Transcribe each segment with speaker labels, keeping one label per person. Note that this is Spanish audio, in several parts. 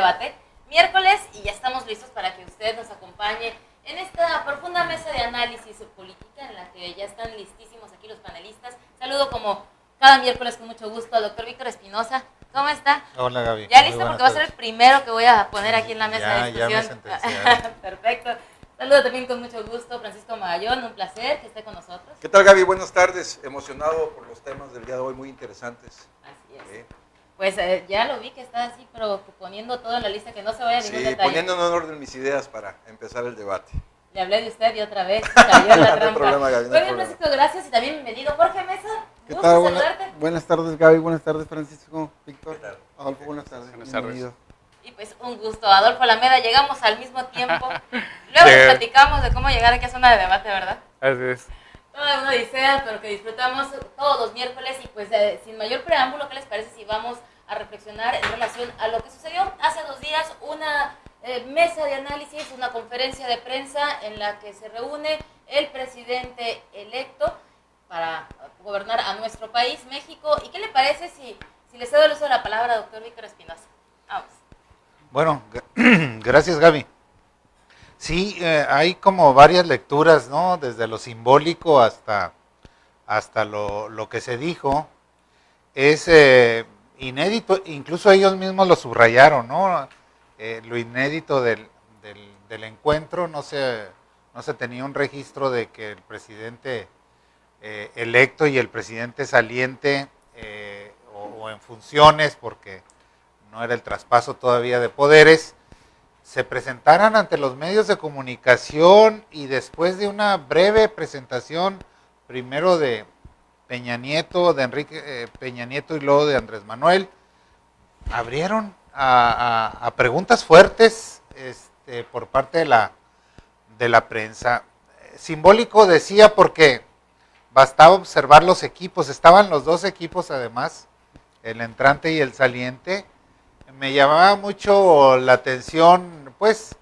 Speaker 1: debate, miércoles, y ya estamos listos para que usted nos acompañe en esta profunda mesa de análisis política en la que ya están listísimos aquí los panelistas. Saludo como cada miércoles con mucho gusto al doctor Víctor Espinosa. ¿Cómo está?
Speaker 2: Hola, Gaby.
Speaker 1: ¿Ya listo? Porque va a ser el primero que voy a poner aquí en la mesa de discusión.
Speaker 2: Ya me sentenciaron.
Speaker 1: Perfecto. Saludo también con mucho gusto Francisco Magallón, un placer que esté con nosotros.
Speaker 3: ¿Qué tal, Gaby? Buenas tardes. Emocionado por los temas del día de hoy, muy interesantes.
Speaker 1: Así es. Pues ya lo vi que está así proponiendo todo en la lista, que no se vaya a ningún detalle.
Speaker 3: Poniendo en orden mis ideas para empezar el debate.
Speaker 1: Le hablé de usted y otra vez cayó en la trampa.
Speaker 3: No hay problema, Gaby.
Speaker 1: Muy bien, Francisco, gracias. Y también bienvenido Jorge Mesa.
Speaker 4: ¿Qué
Speaker 1: Gusto
Speaker 4: tal?
Speaker 1: saludarte.
Speaker 4: Buenas tardes, Gaby. Buenas tardes, Francisco. Víctor.
Speaker 3: ¿Qué tal?
Speaker 4: Adolfo, buenas tardes.
Speaker 2: Buenas tardes.
Speaker 4: Bienvenido.
Speaker 1: Y pues un gusto, Adolfo Alameda, llegamos al mismo tiempo. Luego platicamos de cómo llegar aquí a zona de debate, ¿verdad?
Speaker 2: Así es.
Speaker 1: Toda una odisea, pero que disfrutamos todos los miércoles. Y pues sin mayor preámbulo, ¿qué les parece si vamos a reflexionar en relación a lo que sucedió hace 2 días? Una mesa de análisis, una conferencia de prensa en la que se reúne el presidente electo para gobernar a nuestro país, México. ¿Y qué le parece si le cedo el uso de la palabra, doctor Víctor Espinosa? Vamos.
Speaker 2: Bueno, gracias, Gaby. Sí, hay como varias lecturas, ¿no? Desde lo simbólico hasta lo que se dijo. Es inédito, incluso ellos mismos lo subrayaron, ¿no? Lo inédito del encuentro, no se tenía un registro de que el presidente electo y el presidente saliente o en funciones, porque no era el traspaso todavía de poderes, se presentaran ante los medios de comunicación y después de una breve presentación, primero de Peña Nieto, de Enrique Peña Nieto y luego de Andrés Manuel, abrieron a preguntas fuertes por parte de la prensa. Simbólico decía porque bastaba observar los equipos, estaban los dos equipos además, el entrante y el saliente. Me llamaba mucho la atención, pues,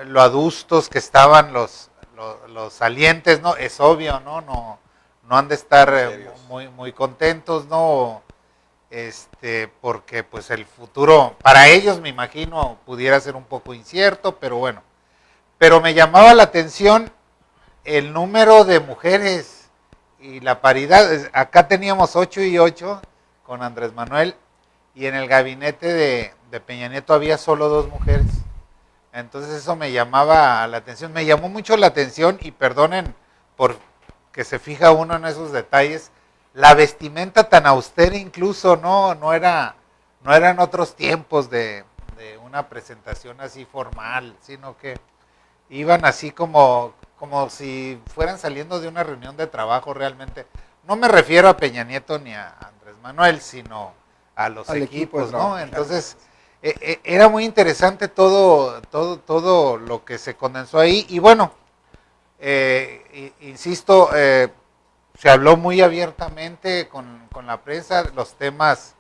Speaker 2: lo adustos que estaban los salientes, ¿no? Es obvio, ¿no? No han de estar muy contentos, ¿no? Porque pues el futuro, para ellos me imagino, pudiera ser un poco incierto, pero bueno. Pero me llamaba la atención el número de mujeres y la paridad. Acá teníamos 8 y 8 con Andrés Manuel, y en el gabinete de Peña Nieto había solo 2 mujeres. Entonces eso me llamaba la atención, me llamó mucho la atención, y perdonen por que se fija uno en esos detalles, la vestimenta tan austera incluso, no eran otros tiempos de una presentación así formal, sino que iban así como si fueran saliendo de una reunión de trabajo realmente. No me refiero a Peña Nieto ni a Andrés Manuel, sino a los equipos, ¿no? Entonces, era muy interesante todo lo que se condensó ahí, y bueno, insisto, se habló muy abiertamente con la prensa, los temas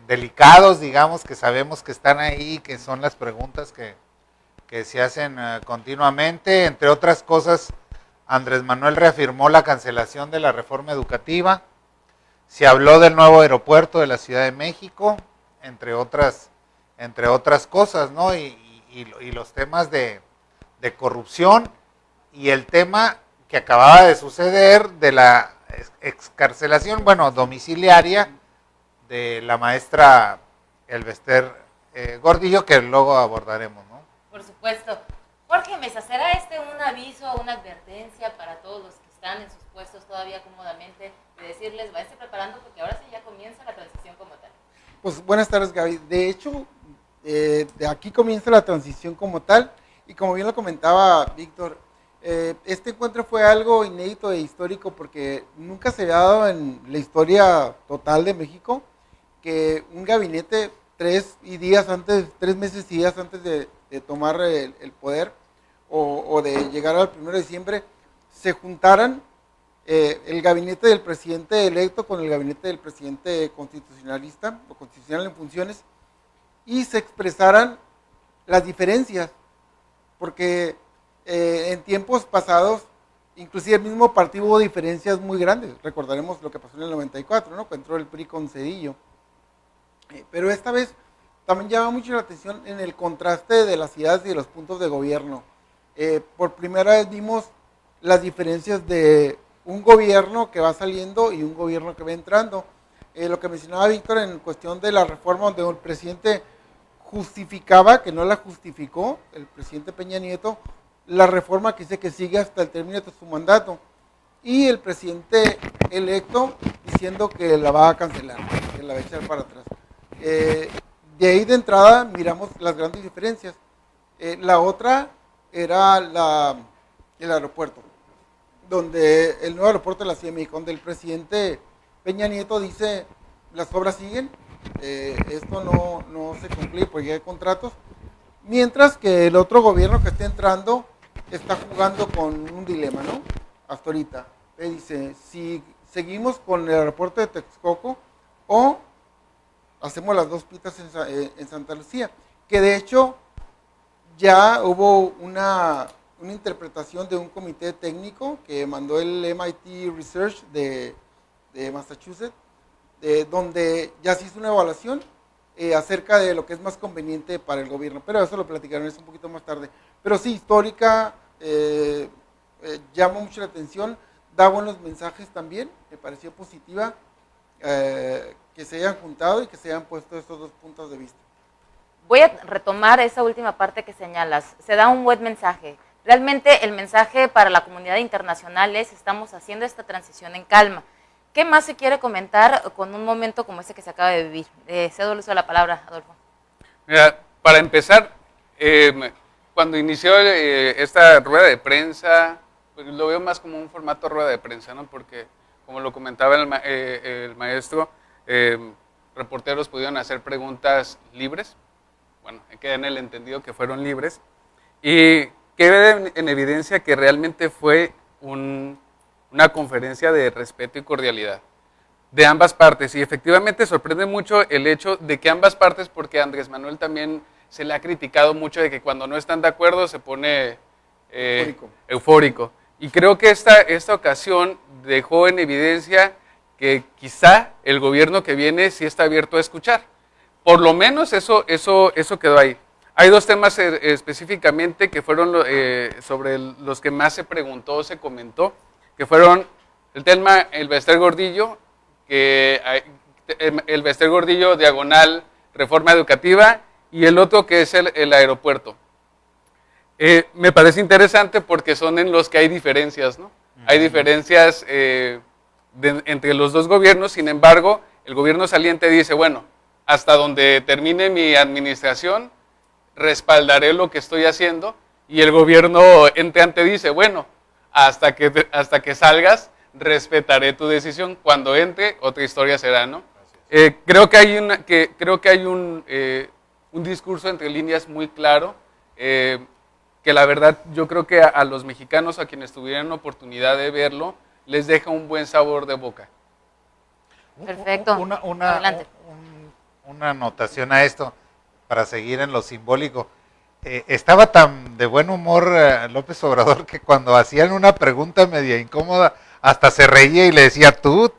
Speaker 2: delicados, digamos, que sabemos que están ahí, que son las preguntas que se hacen continuamente. Entre otras cosas, Andrés Manuel reafirmó la cancelación de la reforma educativa, se habló del nuevo aeropuerto de la Ciudad de México, entre otras cosas, ¿no? Y los temas de corrupción, y el tema que acababa de suceder de la excarcelación, domiciliaria, de la maestra Elvester Gordillo, que luego abordaremos, ¿no?
Speaker 1: Por supuesto. Jorge Mesa, ¿será un aviso, una advertencia para todos los que están en sus puestos todavía cómodamente, de decirles, váyanse preparando porque ahora sí ya comienza la transición como tal?
Speaker 4: Pues buenas tardes, Gaby. De hecho, de aquí comienza la transición como tal, y como bien lo comentaba Víctor, este encuentro fue algo inédito e histórico porque nunca se había dado en la historia total de México que un gabinete 3 meses y días antes de tomar el poder o de llegar al 1 de diciembre se juntaran el gabinete del presidente electo con el gabinete del presidente constitucionalista o constitucional en funciones, y se expresaran las diferencias, porque en tiempos pasados, inclusive el mismo partido hubo diferencias muy grandes. Recordaremos lo que pasó en el 94, ¿no? Cuando entró el PRI con Zedillo. Pero esta vez también llama mucho la atención en el contraste de las ideas y de los puntos de gobierno. Por primera vez vimos las diferencias de un gobierno que va saliendo y un gobierno que va entrando. Lo que mencionaba Víctor en cuestión de la reforma, donde el presidente justificaba, que no la justificó, el presidente Peña Nieto, la reforma que dice que sigue hasta el término de su mandato, y el presidente electo diciendo que la va a cancelar, que la va a echar para atrás. De ahí de entrada miramos las grandes diferencias. La otra era el aeropuerto, donde el nuevo aeropuerto de la Ciudad de México, donde el presidente Peña Nieto dice, las obras siguen, esto no se concluye porque ya hay contratos, mientras que el otro gobierno que está entrando está jugando con un dilema, ¿no? Hasta ahorita. Dice, si seguimos con el aeropuerto de Texcoco o hacemos las 2 pistas en Santa Lucía, que de hecho ya hubo una interpretación de un comité técnico que mandó el MIT Research de Massachusetts, donde ya se hizo una evaluación acerca de lo que es más conveniente para el gobierno, pero eso lo platicaremos un poquito más tarde. pero sí, histórica, llama mucho la atención, da buenos mensajes también, me pareció positiva que se hayan juntado y que se hayan puesto estos dos puntos de vista.
Speaker 1: Voy a retomar esa última parte que señalas. Se da un buen mensaje. Realmente el mensaje para la comunidad internacional es: estamos haciendo esta transición en calma. ¿Qué más se quiere comentar con un momento como este que se acaba de vivir? Cedo el uso de la palabra, Adolfo.
Speaker 5: Mira, para empezar, cuando inició esta rueda de prensa, pues lo veo más como un formato rueda de prensa, ¿no? Porque, como lo comentaba el maestro, reporteros pudieron hacer preguntas libres. Bueno, queda en el entendido que fueron libres. Y queda en evidencia que realmente fue una conferencia de respeto y cordialidad de ambas partes, y efectivamente sorprende mucho el hecho de que ambas partes, porque a Andrés Manuel también se le ha criticado mucho de que cuando no están de acuerdo se pone eufórico. Y creo que esta ocasión dejó en evidencia que quizá el gobierno que viene sí está abierto a escuchar. Por lo menos eso quedó ahí. Hay dos temas específicamente que fueron sobre los que más se preguntó, se comentó, que fueron el tema el Bester Gordillo, el Bester Gordillo diagonal reforma educativa, y el otro que es el aeropuerto. Me parece interesante porque son en los que hay diferencias, ¿no? Hay diferencias entre los dos gobiernos. Sin embargo, el gobierno saliente dice, bueno, hasta donde termine mi administración, respaldaré lo que estoy haciendo, y el gobierno entrante dice, bueno, hasta que salgas, respetaré tu decisión. Cuando entre, otra historia será, ¿no? Creo que hay un discurso entre líneas muy claro, que la verdad yo creo que a los mexicanos, a quienes tuvieran oportunidad de verlo, les deja un buen sabor de boca.
Speaker 1: Perfecto. Adelante.
Speaker 2: Una anotación a esto, para seguir en lo simbólico. Estaba tan de buen humor López Obrador que cuando hacían una pregunta media incómoda, hasta se reía y le decía tú,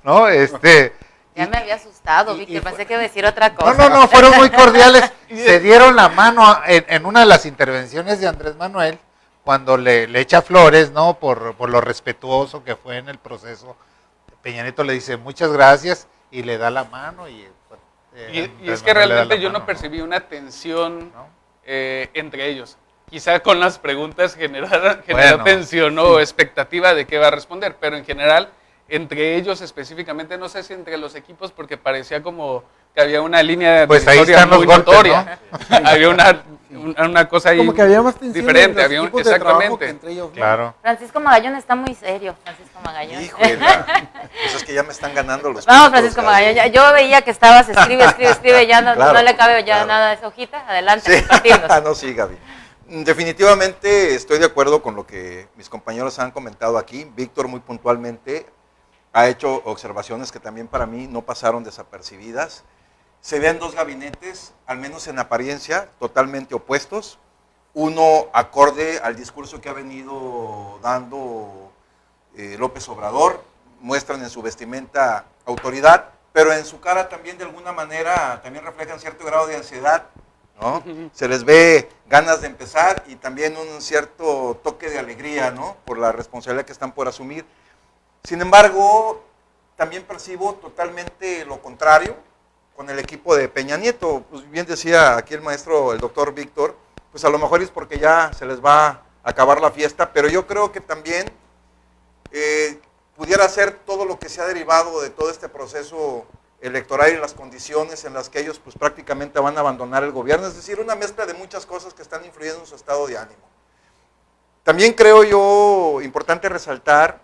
Speaker 2: ¿no?
Speaker 1: Ya me había asustado, Víctor, pensé que iba a decir otra cosa.
Speaker 2: No, fueron muy cordiales. Se dieron la mano en una de las intervenciones de Andrés Manuel, cuando le echa flores, ¿no? Por lo respetuoso que fue en el proceso. Peña Nieto le dice muchas gracias y le da la mano. Y
Speaker 5: es que realmente yo no percibí una tensión, ¿no? Entre ellos. Quizá con las preguntas generó tensión o expectativa de qué va a responder, pero en general, entre ellos específicamente, no sé si entre los equipos, porque parecía como que había una línea de historia muy notoria. ¿No? Había una cosa ahí como que había más tensión diferente, había exactamente.
Speaker 4: Entre ellos, ¿no?
Speaker 2: Claro.
Speaker 1: Francisco Magallón está muy serio, Francisco Magallón.
Speaker 3: Híjole, pues es que ya me están ganando los
Speaker 1: Vamos, Francisco Magallón, yo veía que estabas, escribe, ya no, claro, no le cabe ya nada de esa hojita, adelante,
Speaker 3: sí.
Speaker 1: compartirnos.
Speaker 3: No, sí, Gaby. Definitivamente estoy de acuerdo con lo que mis compañeros han comentado aquí. Víctor muy puntualmente ha hecho observaciones que también para mí no pasaron desapercibidas. Se ven dos gabinetes, al menos en apariencia, totalmente opuestos. Uno acorde al discurso que ha venido dando López Obrador, muestran en su vestimenta autoridad, pero en su cara también de alguna manera también reflejan cierto grado de ansiedad, ¿no? Se les ve ganas de empezar y también un cierto toque de alegría, ¿no? Por la responsabilidad que están por asumir. Sin embargo, también percibo totalmente lo contrario con el equipo de Peña Nieto. Pues bien decía aquí el maestro, el doctor Víctor, pues a lo mejor es porque ya se les va a acabar la fiesta, pero yo creo que también pudiera ser todo lo que se ha derivado de todo este proceso electoral y las condiciones en las que ellos pues prácticamente van a abandonar el gobierno, es decir, una mezcla de muchas cosas que están influyendo en su estado de ánimo. También creo yo importante resaltar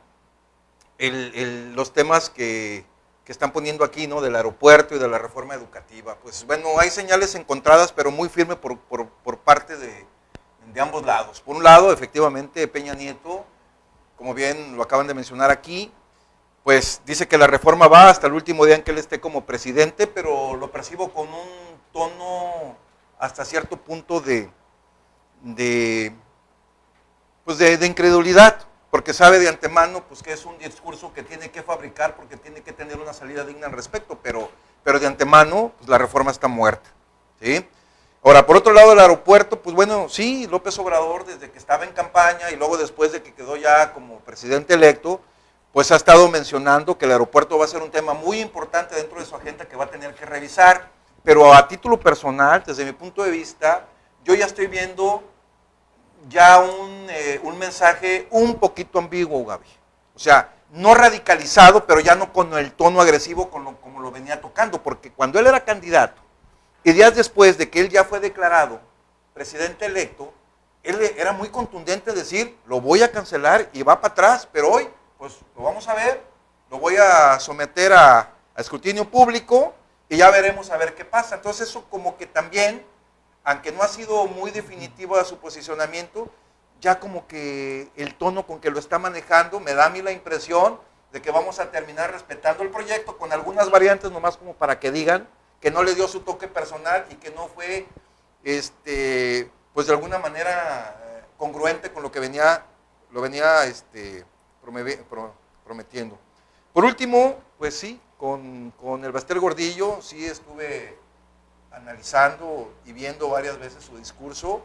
Speaker 3: los temas que están poniendo aquí, ¿no? Del aeropuerto y de la reforma educativa. Pues bueno, hay señales encontradas, pero muy firme por parte de ambos lados. Por un lado, efectivamente, Peña Nieto, como bien lo acaban de mencionar aquí, pues dice que la reforma va hasta el último día en que él esté como presidente, pero lo percibo con un tono hasta cierto punto de incredulidad, porque sabe de antemano pues, que es un discurso que tiene que fabricar porque tiene que tener una salida digna al respecto, pero de antemano pues, la reforma está muerta, ¿sí? Ahora, por otro lado, el aeropuerto, pues bueno, sí, López Obrador, desde que estaba en campaña y luego después de que quedó ya como presidente electo, pues ha estado mencionando que el aeropuerto va a ser un tema muy importante dentro de su agenda que va a tener que revisar, pero a título personal, desde mi punto de vista, yo ya estoy viendo ya un mensaje un poquito ambiguo, Gaby. O sea, no radicalizado, pero ya no con el tono agresivo como lo venía tocando, porque cuando él era candidato, y días después de que él ya fue declarado presidente electo, él era muy contundente en decir, lo voy a cancelar y va para atrás, pero hoy, pues lo vamos a ver, lo voy a someter a escrutinio público y ya veremos a ver qué pasa. Entonces eso como que también, aunque no ha sido muy definitivo a su posicionamiento, ya como que el tono con que lo está manejando me da a mí la impresión de que vamos a terminar respetando el proyecto con algunas variantes nomás como para que digan que no le dio su toque personal y que no fue, pues de alguna manera congruente con lo que lo venía prometiendo. Por último, pues sí, con el Baster Gordillo sí estuve analizando y viendo varias veces su discurso.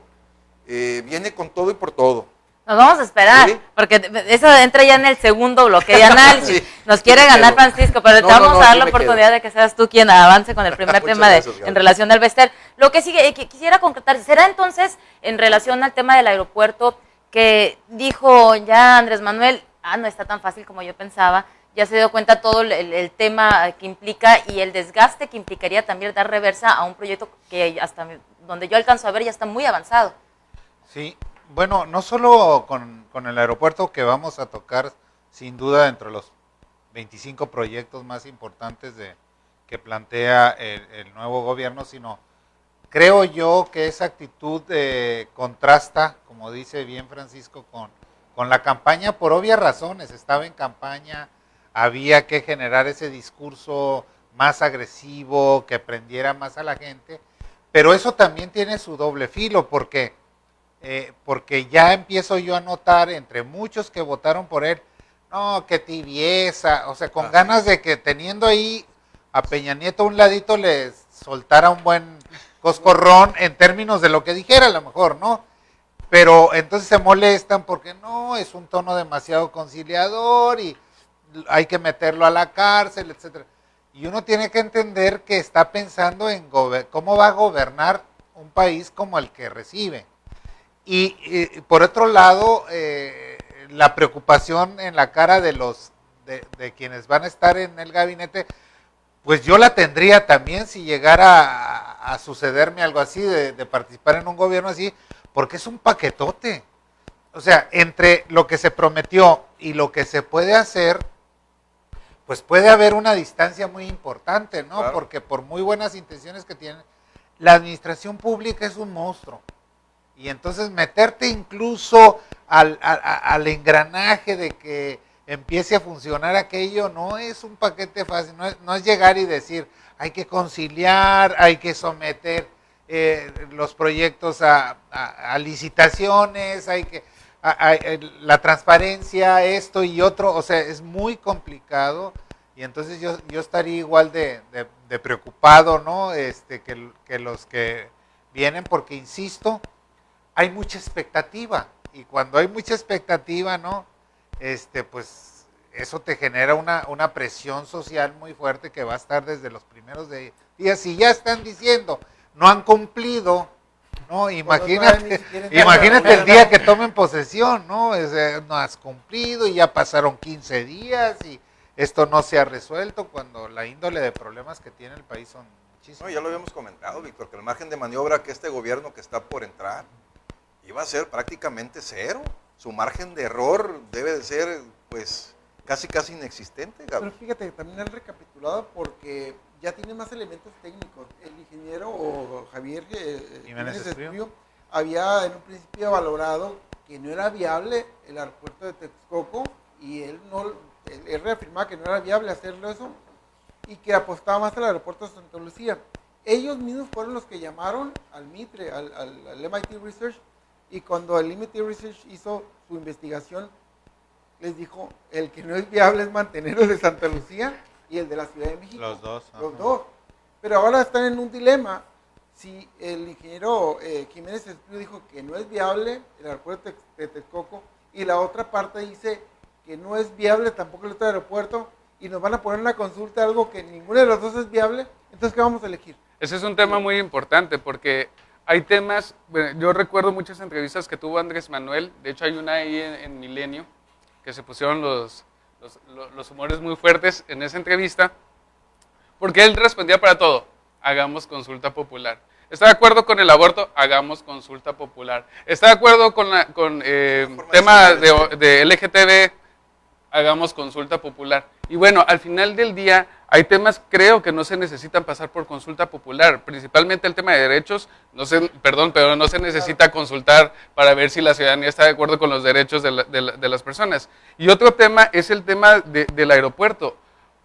Speaker 3: Viene con todo y por todo.
Speaker 1: Nos vamos a esperar,
Speaker 3: ¿Sí?
Speaker 1: porque eso entra ya en el segundo bloque de análisis.
Speaker 3: Sí,
Speaker 1: nos quiere
Speaker 3: sí me
Speaker 1: ganar
Speaker 3: quedo.
Speaker 1: Francisco, pero te
Speaker 3: No,
Speaker 1: vamos
Speaker 3: no,
Speaker 1: a dar
Speaker 3: sí
Speaker 1: la
Speaker 3: me
Speaker 1: oportunidad
Speaker 3: quedo.
Speaker 1: de que seas tú quien avance con el primer
Speaker 3: Muchas
Speaker 1: tema
Speaker 3: gracias, Gaby.
Speaker 1: en relación al Bester. Lo que sigue, que quisiera concretar, ¿será entonces en relación al tema del aeropuerto que dijo ya Andrés Manuel, no está tan fácil como yo pensaba, ya se dio cuenta todo el tema que implica y el desgaste que implicaría también dar reversa a un proyecto que hasta donde yo alcanzo a ver ya está muy avanzado?
Speaker 2: Sí, bueno, no solo con el aeropuerto que vamos a tocar, sin duda, entre los 25 proyectos más importantes que plantea el nuevo gobierno, sino creo yo que esa actitud contrasta, como dice bien Francisco, con la campaña por obvias razones. Estaba en campaña, había que generar ese discurso más agresivo, que prendiera más a la gente, pero eso también tiene su doble filo, porque ya empiezo yo a notar entre muchos que votaron por él, no, qué tibieza, o sea, con ganas de que teniendo ahí a Peña Nieto a un ladito les soltara un buen coscorrón en términos de lo que dijera a lo mejor, ¿no? Pero entonces se molestan porque no, es un tono demasiado conciliador y hay que meterlo a la cárcel, etcétera. Y uno tiene que entender que está pensando en cómo va a gobernar un país como el que recibe. Y por otro lado, la preocupación en la cara de quienes van a estar en el gabinete, pues yo la tendría también si llegara a sucederme algo así, de participar en un gobierno así, porque es un paquetote. O sea, entre lo que se prometió y lo que se puede hacer, pues puede haber una distancia muy importante, ¿no?
Speaker 3: Claro.
Speaker 2: Porque por muy buenas intenciones que tienen, la administración pública es un monstruo. Y entonces meterte incluso al engranaje de que empiece a funcionar aquello no es un paquete fácil, no es llegar y decir, hay que conciliar, hay que someter los proyectos a licitaciones, la transparencia, esto y otro, o sea, es muy complicado y entonces yo estaría igual de preocupado, ¿no? Que los que vienen, porque insisto, hay mucha expectativa y cuando hay mucha expectativa, ¿no? Pues eso te genera una presión social muy fuerte que va a estar desde los primeros días. Si ya están diciendo, no han cumplido, ¿no? Imagínate el día que tomen posesión, ¿no? No has cumplido y ya pasaron 15 días y esto no se ha resuelto cuando la índole de problemas que tiene el país son muchísimos.
Speaker 3: No, ya lo habíamos comentado, Víctor, que el margen de maniobra que este gobierno que está por entrar iba a ser prácticamente cero. Su margen de error debe de ser, pues, casi inexistente,
Speaker 4: Pero
Speaker 3: Gabriel.
Speaker 4: fíjate, también han recapitulado porque ya tiene más elementos técnicos. El ingeniero Javier
Speaker 2: Jiménez Espriu
Speaker 4: había en un principio valorado que no era viable el aeropuerto de Texcoco y él reafirmaba que no era viable hacerlo eso y que apostaba más al aeropuerto de Santa Lucía. Ellos mismos fueron los que llamaron al MITRE, al MIT Research, y cuando el MIT Research hizo su investigación, les dijo, el que no es viable es mantener el de Santa Lucía y el de la Ciudad de México.
Speaker 2: Los dos.
Speaker 4: Los dos. Pero ahora están en un dilema. si el ingeniero Jiménez Espino dijo que no es viable el aeropuerto de Texcoco y la otra parte dice que no es viable tampoco el otro aeropuerto y nos van a poner una consulta algo que ninguno de los dos es viable, entonces ¿qué vamos a elegir?
Speaker 5: Ese es un tema muy importante porque hay temas, bueno, yo recuerdo muchas entrevistas que tuvo Andrés Manuel, de hecho hay una ahí en Milenio, que se pusieron los humores muy fuertes en esa entrevista, porque él respondía para todo, hagamos consulta popular. ¿Está de acuerdo con el aborto? Hagamos consulta popular. ¿Está de acuerdo con tema de LGTB? Hagamos consulta popular. Y bueno, al final del día hay temas, creo que no se necesitan pasar por consulta popular, principalmente el tema de derechos, pero no se necesita consultar para ver si la ciudadanía está de acuerdo con los derechos de las personas. Y otro tema es el tema del aeropuerto.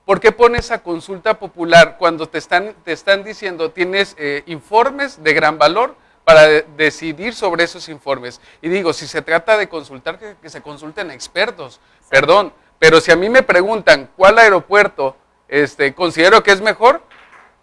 Speaker 5: ¿Por qué pones a consulta popular cuando te están diciendo tienes informes de gran valor para decidir sobre esos informes? Y digo, si se trata de consultar, que se consulten expertos, perdón, pero si a mí me preguntan cuál aeropuerto considero que es mejor,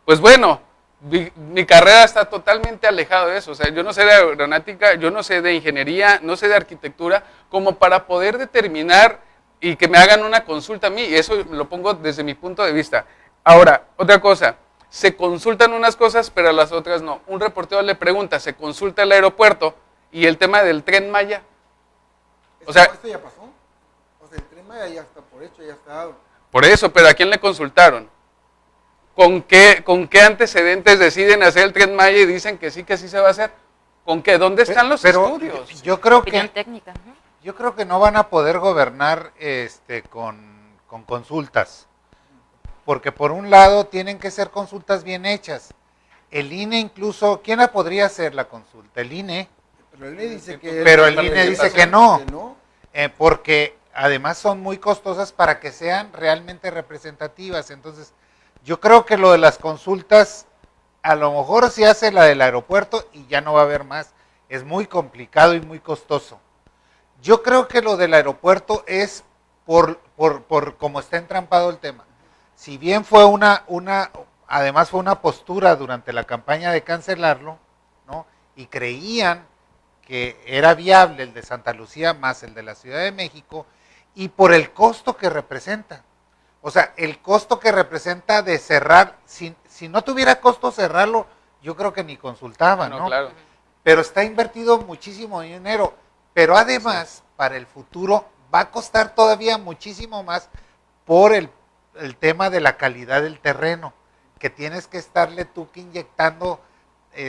Speaker 5: pues bueno, mi carrera está totalmente alejada de eso. O sea, yo no sé de aeronáutica, yo no sé de ingeniería, no sé de arquitectura, como para poder determinar y que me hagan una consulta a mí, y eso lo pongo desde mi punto de vista. Ahora, otra cosa, se consultan unas cosas, pero a las otras no. Un reportero le pregunta, se consulta el aeropuerto y el tema del Tren Maya. O sea,
Speaker 4: ¿Esto ya pasó? O sea, el Tren Maya ya está por hecho, ya está dado.
Speaker 5: Por eso, pero ¿a quién le consultaron? ¿Con qué antecedentes deciden hacer el Tren Maya y dicen que sí se va a hacer? ¿Con qué? ¿Dónde están los estudios?
Speaker 2: Yo creo
Speaker 1: Opinión
Speaker 2: que
Speaker 1: técnica.
Speaker 2: Yo creo que no van a poder gobernar con consultas, porque por un lado tienen que ser consultas bien hechas. El INE incluso, ¿quién la podría hacer la consulta? El INE.
Speaker 4: Pero el INE dice que,
Speaker 2: Pero el INE dice que no,
Speaker 4: que no.
Speaker 2: porque además son muy costosas para que sean realmente representativas. Entonces, yo creo que lo de las consultas, a lo mejor se hace la del aeropuerto y ya no va a haber más. Es muy complicado y muy costoso. Yo creo que lo del aeropuerto es por cómo está entrampado el tema. Si bien fue además fue una postura durante la campaña de cancelarlo, ¿no? Y creían que era viable el de Santa Lucía más el de la Ciudad de México, y por el costo que representa. O sea, el costo que representa de cerrar, si no tuviera costo cerrarlo, yo creo que ni consultaban, ¿no?
Speaker 5: Claro.
Speaker 2: Pero está invertido muchísimo dinero. Pero además, para el futuro, va a costar todavía muchísimo más por el tema de la calidad del terreno, que tienes que estarle tú que inyectando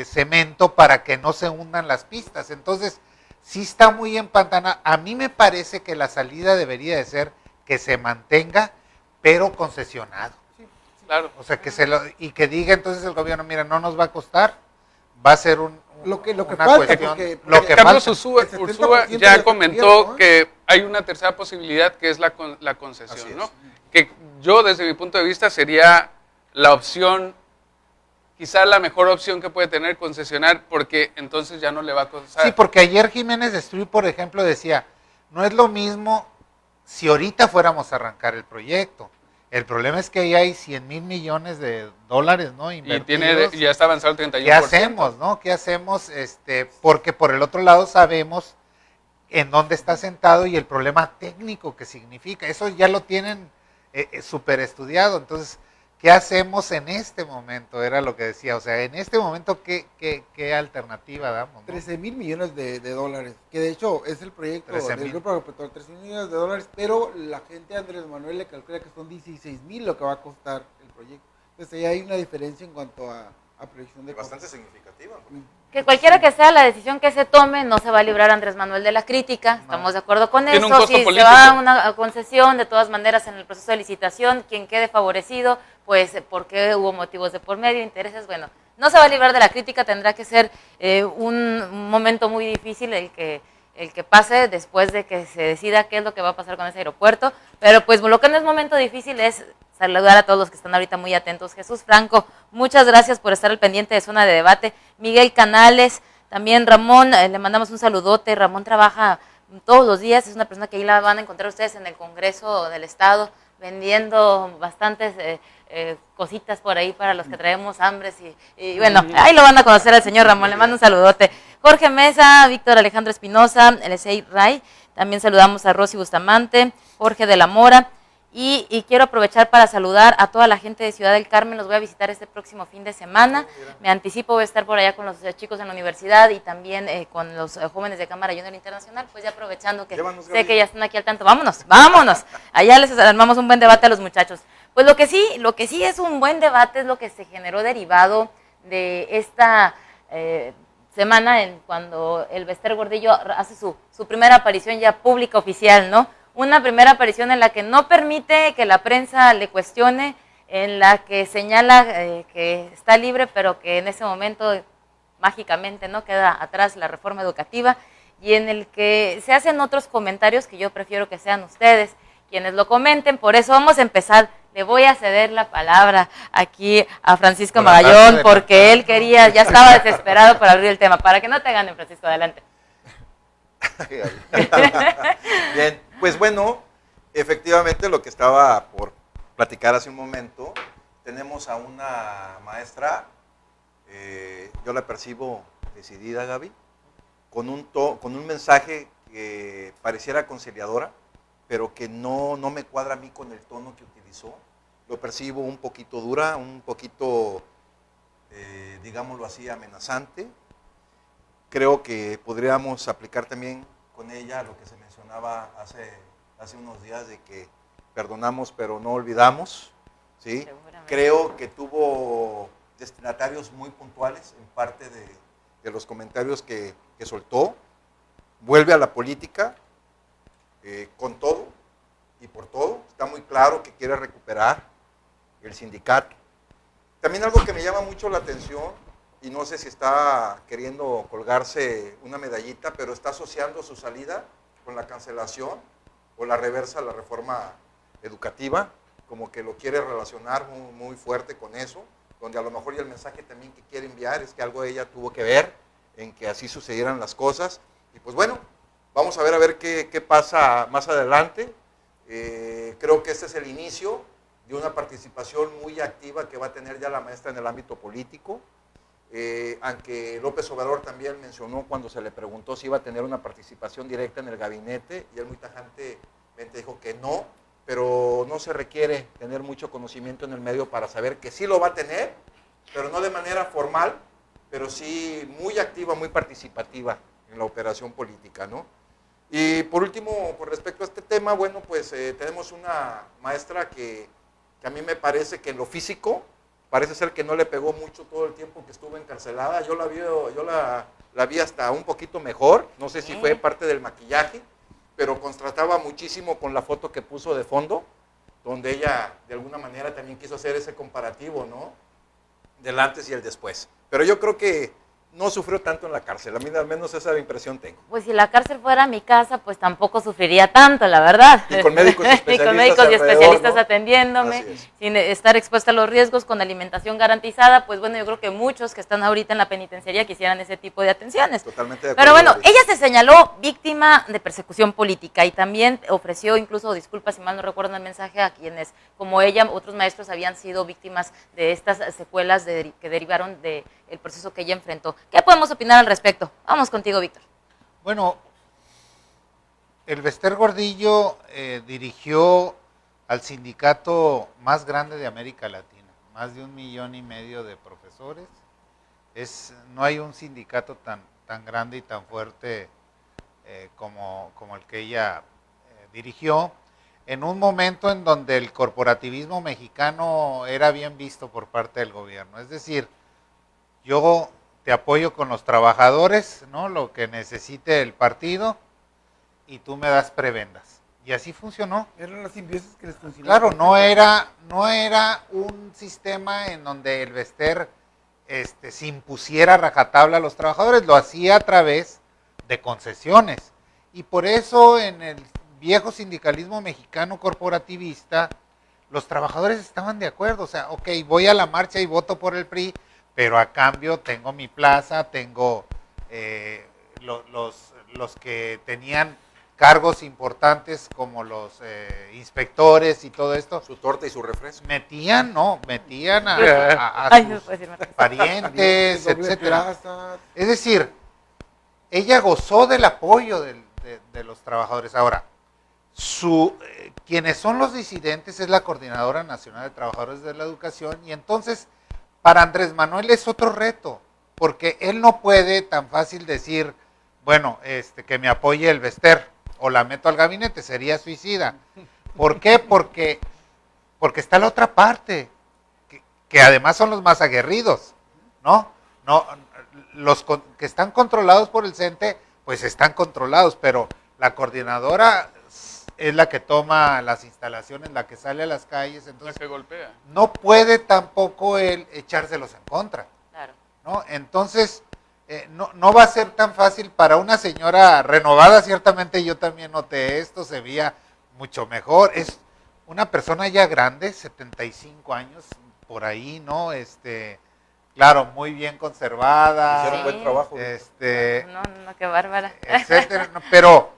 Speaker 2: cemento para que no se hundan las pistas. Entonces, sí está muy empantanada. A mí me parece que la salida debería de ser que se mantenga, pero concesionado.
Speaker 5: Claro.
Speaker 2: O sea, y que diga entonces el gobierno, mira, no nos va a costar, va a ser
Speaker 4: lo que
Speaker 2: una
Speaker 4: falta,
Speaker 2: cuestión,
Speaker 4: porque
Speaker 2: lo que
Speaker 5: Carlos
Speaker 2: falta.
Speaker 5: Ursúa
Speaker 4: El 70%
Speaker 5: ya
Speaker 4: de
Speaker 5: comentó
Speaker 4: gobierno, ¿no?
Speaker 5: que hay una tercera posibilidad que es la
Speaker 3: Así
Speaker 5: concesión,
Speaker 3: es.
Speaker 5: ¿no? Que yo desde mi punto de vista sería la opción, quizá la mejor opción que puede tener concesionar, porque entonces ya no le va a costar.
Speaker 2: Sí, porque ayer Jiménez Estruy, por ejemplo, decía, no es lo mismo si ahorita fuéramos a arrancar el proyecto. El problema es que ahí hay 100,000 millones de dólares, ¿no?
Speaker 5: Y
Speaker 2: Invertidos.
Speaker 5: ya está avanzado el 31%.
Speaker 2: ¿Qué hacemos, no? ¿Qué hacemos? Porque por el otro lado sabemos en dónde está sentado y el problema técnico que significa. Eso ya lo tienen súper estudiado. Entonces, ¿qué hacemos en este momento? Era lo que decía. O sea, en este momento, ¿qué alternativa damos? ¿no?
Speaker 4: 13,000 millones de dólares, que de hecho es el proyecto
Speaker 2: 13,000.
Speaker 4: del Grupo Agropecuario, 13,000 millones de dólares, pero la gente de Andrés Manuel le calcula que son 16,000 lo que va a costar el proyecto. Entonces ahí hay una diferencia en cuanto a proyección de
Speaker 3: Bastante
Speaker 4: costos.
Speaker 3: significativa.
Speaker 1: Que cualquiera que sea la decisión que se tome, no se va a librar Andrés Manuel de la crítica, estamos de acuerdo con
Speaker 5: Tiene
Speaker 1: eso.
Speaker 5: un costo
Speaker 1: Si se
Speaker 5: político.
Speaker 1: va a una concesión, de todas maneras, en el proceso de licitación, quien quede favorecido, pues porque hubo motivos de por medio, intereses, bueno, no se va a librar de la crítica, tendrá que ser un momento muy difícil el que pase después de que se decida qué es lo que va a pasar con ese aeropuerto, pero pues lo que no es momento difícil es saludar a todos los que están ahorita muy atentos. Jesús Franco, muchas gracias por estar al pendiente de Zona de Debate. Miguel Canales, también Ramón, le mandamos un saludote. Ramón trabaja todos los días, es una persona que ahí la van a encontrar ustedes en el Congreso del Estado vendiendo bastantes cositas por ahí para los que traemos hambres y bueno, ahí lo van a conocer al señor Ramón, le mando un saludote. Jorge Mesa, Víctor Alejandro Espinosa, Elisei Ray, también saludamos a Rosy Bustamante, Jorge de la Mora. Y quiero aprovechar para saludar a toda la gente de Ciudad del Carmen, los voy a visitar este próximo fin de semana, me anticipo, voy a estar por allá con los chicos en la universidad y también con los jóvenes de Cámara Junior Internacional, pues ya aprovechando que
Speaker 3: Llévanos,
Speaker 1: sé
Speaker 3: Gaby.
Speaker 1: que ya están aquí al tanto, vámonos, allá les armamos un buen debate a los muchachos. Pues lo que sí es un buen debate es lo que se generó derivado de esta semana cuando el Bester Gordillo hace su primera aparición ya pública oficial, ¿no? Una primera aparición en la que no permite que la prensa le cuestione, en la que señala que está libre, pero que en ese momento mágicamente no queda atrás la reforma educativa, y en el que se hacen otros comentarios que yo prefiero que sean ustedes quienes lo comenten. Por eso vamos a empezar. Le voy a ceder la palabra aquí a Francisco Magallón, porque él quería, ya estaba desesperado por abrir el tema. Para que no te ganen, Francisco, adelante.
Speaker 3: Bien, pues bueno, efectivamente lo que estaba por platicar hace un momento, tenemos a una maestra, yo la percibo decidida, Gaby, con un mensaje que pareciera conciliadora, pero que no me cuadra a mí con el tono que utilizó. Lo percibo un poquito dura, un poquito, digámoslo así, amenazante. Creo que podríamos aplicar también con ella lo que se mencionaba hace unos días de que perdonamos pero no olvidamos, ¿sí? Creo que tuvo destinatarios muy puntuales en parte de los comentarios que soltó. Vuelve a la política con todo y por todo. Está muy claro que quiere recuperar el sindicato. También algo que me llama mucho la atención, y no sé si está queriendo colgarse una medallita, pero está asociando su salida con la cancelación o la reversa a la reforma educativa, como que lo quiere relacionar muy, muy fuerte con eso, donde a lo mejor y el mensaje también que quiere enviar es que algo de ella tuvo que ver en que así sucedieran las cosas. Y pues bueno, vamos a ver qué pasa más adelante. Creo que este es el inicio de una participación muy activa que va a tener ya la maestra en el ámbito político. Aunque López Obrador también mencionó cuando se le preguntó si iba a tener una participación directa en el gabinete, y él muy tajantemente dijo que no, pero no se requiere tener mucho conocimiento en el medio para saber que sí lo va a tener, pero no de manera formal, pero sí muy activa, muy participativa en la operación política, ¿no? Y por último, con respecto a este tema, bueno, pues tenemos una maestra que a mí me parece que en lo físico, parece ser que no le pegó mucho todo el tiempo que estuvo encarcelada. Yo la vi hasta un poquito mejor, no sé si fue parte del maquillaje, pero contrastaba muchísimo con la foto que puso de fondo, donde ella de alguna manera también quiso hacer ese comparativo, ¿no? Del antes y el después. Pero yo creo que no sufrió tanto en la cárcel, a mí al menos esa impresión tengo.
Speaker 1: Pues si la cárcel fuera mi casa, pues tampoco sufriría tanto, la verdad.
Speaker 3: Y con médicos y especialistas,
Speaker 1: y con médicos y especialistas, ¿no?,
Speaker 3: alrededor,
Speaker 1: atendiéndome, sin estar expuesta a los riesgos, con alimentación garantizada. Pues bueno, yo creo que muchos que están ahorita en la penitenciaría quisieran ese tipo de atenciones.
Speaker 3: Totalmente de acuerdo.
Speaker 1: Pero bueno, ella se señaló víctima de persecución política y también ofreció incluso disculpas, si mal no recuerdo el mensaje, a quienes como ella, otros maestros habían sido víctimas de estas secuelas que derivaron del proceso que ella enfrentó. ¿Qué podemos opinar al respecto? Vamos contigo, Víctor.
Speaker 2: Bueno, el Bester Gordillo dirigió al sindicato más grande de América Latina, más de 1,5 millones de profesores. No hay un sindicato tan grande y tan fuerte como el que ella dirigió, en un momento en donde el corporativismo mexicano era bien visto por parte del gobierno. Es decir, yo te apoyo con los trabajadores, ¿no?, lo que necesite el partido, y tú me das prebendas. Y así funcionó.
Speaker 4: Eran las simbiosis que les funcionaban.
Speaker 2: Claro, no era un sistema en donde el Bester se impusiera rajatabla a los trabajadores, lo hacía a través de concesiones. Y por eso en el viejo sindicalismo mexicano corporativista, los trabajadores estaban de acuerdo. O sea, ok, voy a la marcha y voto por el PRI, pero a cambio tengo mi plaza, tengo los que tenían cargos importantes como los inspectores y todo esto,
Speaker 3: Su torta y su refresco.
Speaker 2: metían a
Speaker 1: Ay, no
Speaker 2: sus
Speaker 1: puedo decir más.
Speaker 2: parientes,
Speaker 4: Doble
Speaker 2: etcétera.
Speaker 4: plaza.
Speaker 2: Es decir, ella gozó del apoyo de los trabajadores. Ahora, quienes son los disidentes es la Coordinadora Nacional de Trabajadores de la Educación, y entonces para Andrés Manuel es otro reto, porque él no puede tan fácil decir, bueno, que me apoye el Bester o la meto al gabinete, sería suicida. ¿Por qué? Porque está la otra parte, que además son los más aguerridos, ¿no? Los que están controlados por el CENTE, pues están controlados, pero la coordinadora es la que toma las instalaciones, la que sale a las calles,
Speaker 5: La
Speaker 2: entonces
Speaker 5: que golpea.
Speaker 2: no puede tampoco él echárselos en contra,
Speaker 1: Claro.
Speaker 2: ¿no? Entonces, no va a ser tan fácil para una señora renovada, ciertamente yo también noté esto, se veía mucho mejor, es una persona ya grande, 75 años, por ahí, ¿no? Claro, muy bien conservada,
Speaker 3: Hicieron buen trabajo.
Speaker 1: No, qué bárbara.
Speaker 2: etcétera, ¿no? Pero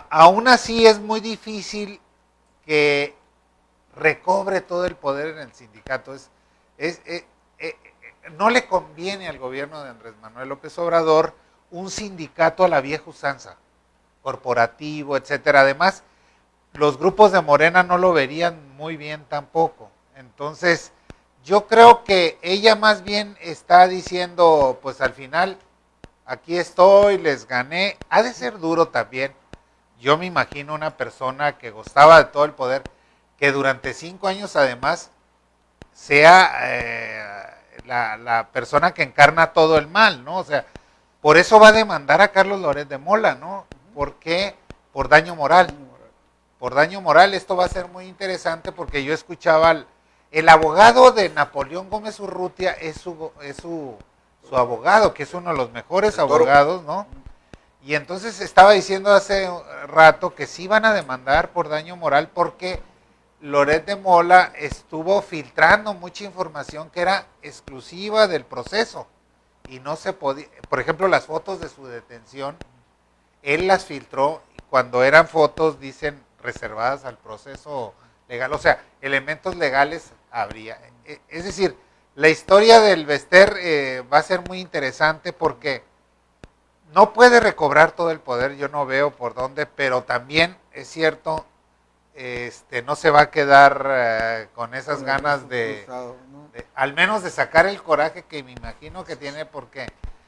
Speaker 2: aún así es muy difícil que recobre todo el poder en el sindicato. No le conviene al gobierno de Andrés Manuel López Obrador un sindicato a la vieja usanza, corporativo, etcétera. Además, los grupos de Morena no lo verían muy bien tampoco. Entonces, yo creo que ella más bien está diciendo, pues al final, aquí estoy, les gané. Ha de ser duro también. Yo me imagino una persona que gozaba de todo el poder, que durante 5 años además sea la persona que encarna todo el mal, ¿no? O sea, por eso va a demandar a Carlos Loret de Mola, ¿no? ¿Por qué? Por daño moral. Por daño moral, esto va a ser muy interesante porque yo escuchaba el abogado de Napoleón Gómez Urrutia es su abogado, que es uno de los mejores abogados, ¿no? Y entonces estaba diciendo hace rato que sí van a demandar por daño moral porque Loret de Mola estuvo filtrando mucha información que era exclusiva del proceso y no se podía, por ejemplo, las fotos de su detención, él las filtró cuando eran fotos, dicen, reservadas al proceso legal, o sea, elementos legales habría. Es decir, la historia del Bester va a ser muy interesante porque no puede recobrar todo el poder, yo no veo por dónde, pero también es cierto, no se va a quedar con esas ganas al menos de sacar el coraje que me imagino que tiene, porque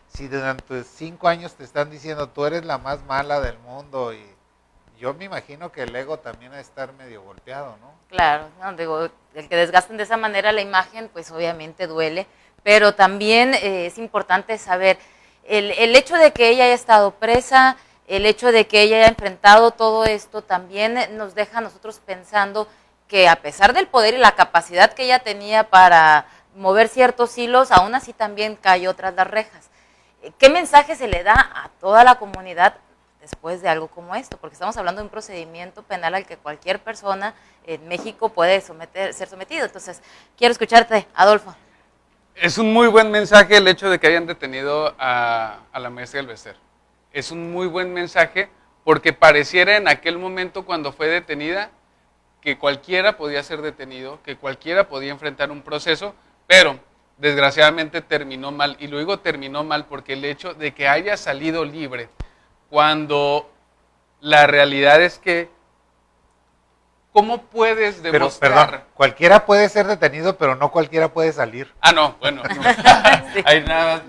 Speaker 2: si durante 5 años te están diciendo tú eres la más mala del mundo, y yo me imagino que el ego también va a estar medio golpeado, ¿no?
Speaker 1: Claro, no, digo, el que desgasten de esa manera la imagen, pues obviamente duele, pero también es importante saber el hecho de que ella haya estado presa, el hecho de que ella haya enfrentado todo esto, también nos deja a nosotros pensando que a pesar del poder y la capacidad que ella tenía para mover ciertos hilos, aún así también cayó tras las rejas. ¿Qué mensaje se le da a toda la comunidad después de algo como esto? Porque estamos hablando de un procedimiento penal al que cualquier persona en México puede ser sometido. Entonces, quiero escucharte, Adolfo.
Speaker 5: Es un muy buen mensaje el hecho de que hayan detenido a la maestra del Bester. Es un muy buen mensaje porque pareciera en aquel momento cuando fue detenida que cualquiera podía ser detenido, que cualquiera podía enfrentar un proceso, pero desgraciadamente terminó mal. Y luego terminó mal porque el hecho de que haya salido libre, cuando la realidad es que, ¿cómo puedes demostrar?
Speaker 2: Pero, perdón, cualquiera puede ser detenido, pero no cualquiera puede salir.
Speaker 5: Ah, no, bueno.
Speaker 1: Sí.
Speaker 5: Ahí nada más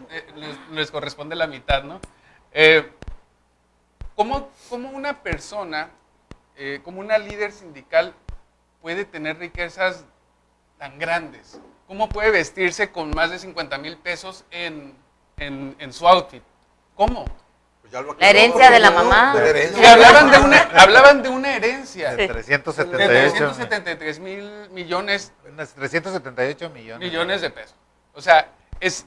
Speaker 5: les corresponde la mitad, ¿no? ¿Cómo una persona, como una líder sindical, puede tener riquezas tan grandes? ¿Cómo puede vestirse con más de 50,000 pesos en su outfit? ¿Cómo?
Speaker 3: Pues ya lo
Speaker 1: La herencia de la mamá.
Speaker 3: De la
Speaker 5: Y
Speaker 3: herencia.
Speaker 5: hablaban de una herencia
Speaker 2: De
Speaker 5: de
Speaker 2: 378
Speaker 5: 373,000 millones
Speaker 2: 378 millones.
Speaker 5: de pesos. O sea, es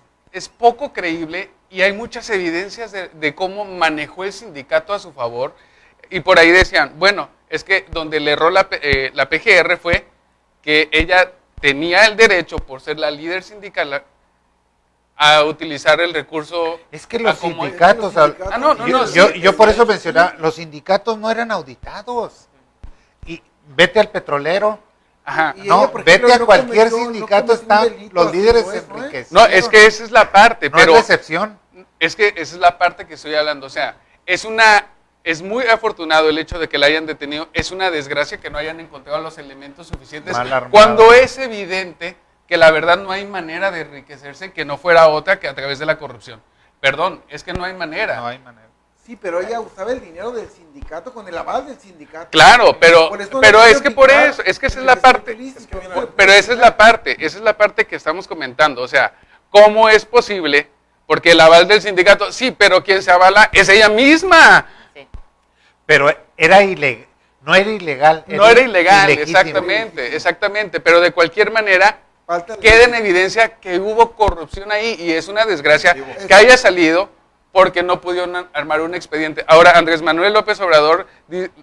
Speaker 5: poco creíble y hay muchas evidencias de cómo manejó el sindicato a su favor. Y por ahí decían, bueno, es que donde le erró la PGR fue que ella tenía el derecho, por ser la líder sindical, a utilizar el recurso.
Speaker 2: Es que los
Speaker 5: como-
Speaker 2: sindicatos, yo por eso mencionaba, los sindicatos no eran auditados. Y vete al petrolero,
Speaker 5: Ajá.
Speaker 4: Y
Speaker 2: no,
Speaker 4: ella, por ejemplo,
Speaker 2: vete a
Speaker 4: no
Speaker 2: cualquier
Speaker 4: cometió- no
Speaker 2: sindicato,
Speaker 4: cometió un
Speaker 2: están
Speaker 4: delito
Speaker 2: los líderes
Speaker 4: haciendo eso, ¿eh?
Speaker 2: enriquecidos.
Speaker 5: No, es que esa es la parte,
Speaker 2: No
Speaker 5: pero
Speaker 2: es la excepción.
Speaker 5: es que esa es la parte que estoy hablando. O sea, es muy afortunado el hecho de que la hayan detenido. Es una desgracia que no hayan encontrado los elementos suficientes
Speaker 2: Mal armado.
Speaker 5: cuando es evidente que la verdad no hay manera de enriquecerse que no fuera otra que a través de la corrupción. Perdón, es que no hay manera.
Speaker 2: No hay manera.
Speaker 4: Sí, pero ella usaba el dinero del sindicato con el aval del sindicato.
Speaker 5: Claro, pero
Speaker 4: Por eso no
Speaker 5: es
Speaker 4: quiero
Speaker 5: que por
Speaker 4: quitar
Speaker 5: eso, es que esa es
Speaker 4: el
Speaker 5: la
Speaker 4: que sea
Speaker 5: parte.
Speaker 4: ilícito,
Speaker 3: mira,
Speaker 4: pues,
Speaker 5: Pero esa es la parte que estamos comentando. O sea, ¿cómo es posible? Porque el aval del sindicato, sí, pero quien se avala es ella misma.
Speaker 1: Sí.
Speaker 2: Pero era ilegal, no era ilegal.
Speaker 5: No era ilegal,
Speaker 2: ilegítimo.
Speaker 5: exactamente. Pero de cualquier manera,
Speaker 4: falta el-
Speaker 5: queda en evidencia que hubo corrupción ahí y es una desgracia
Speaker 3: Sí,
Speaker 5: que haya salido porque no pudieron armar un expediente. Ahora, Andrés Manuel López Obrador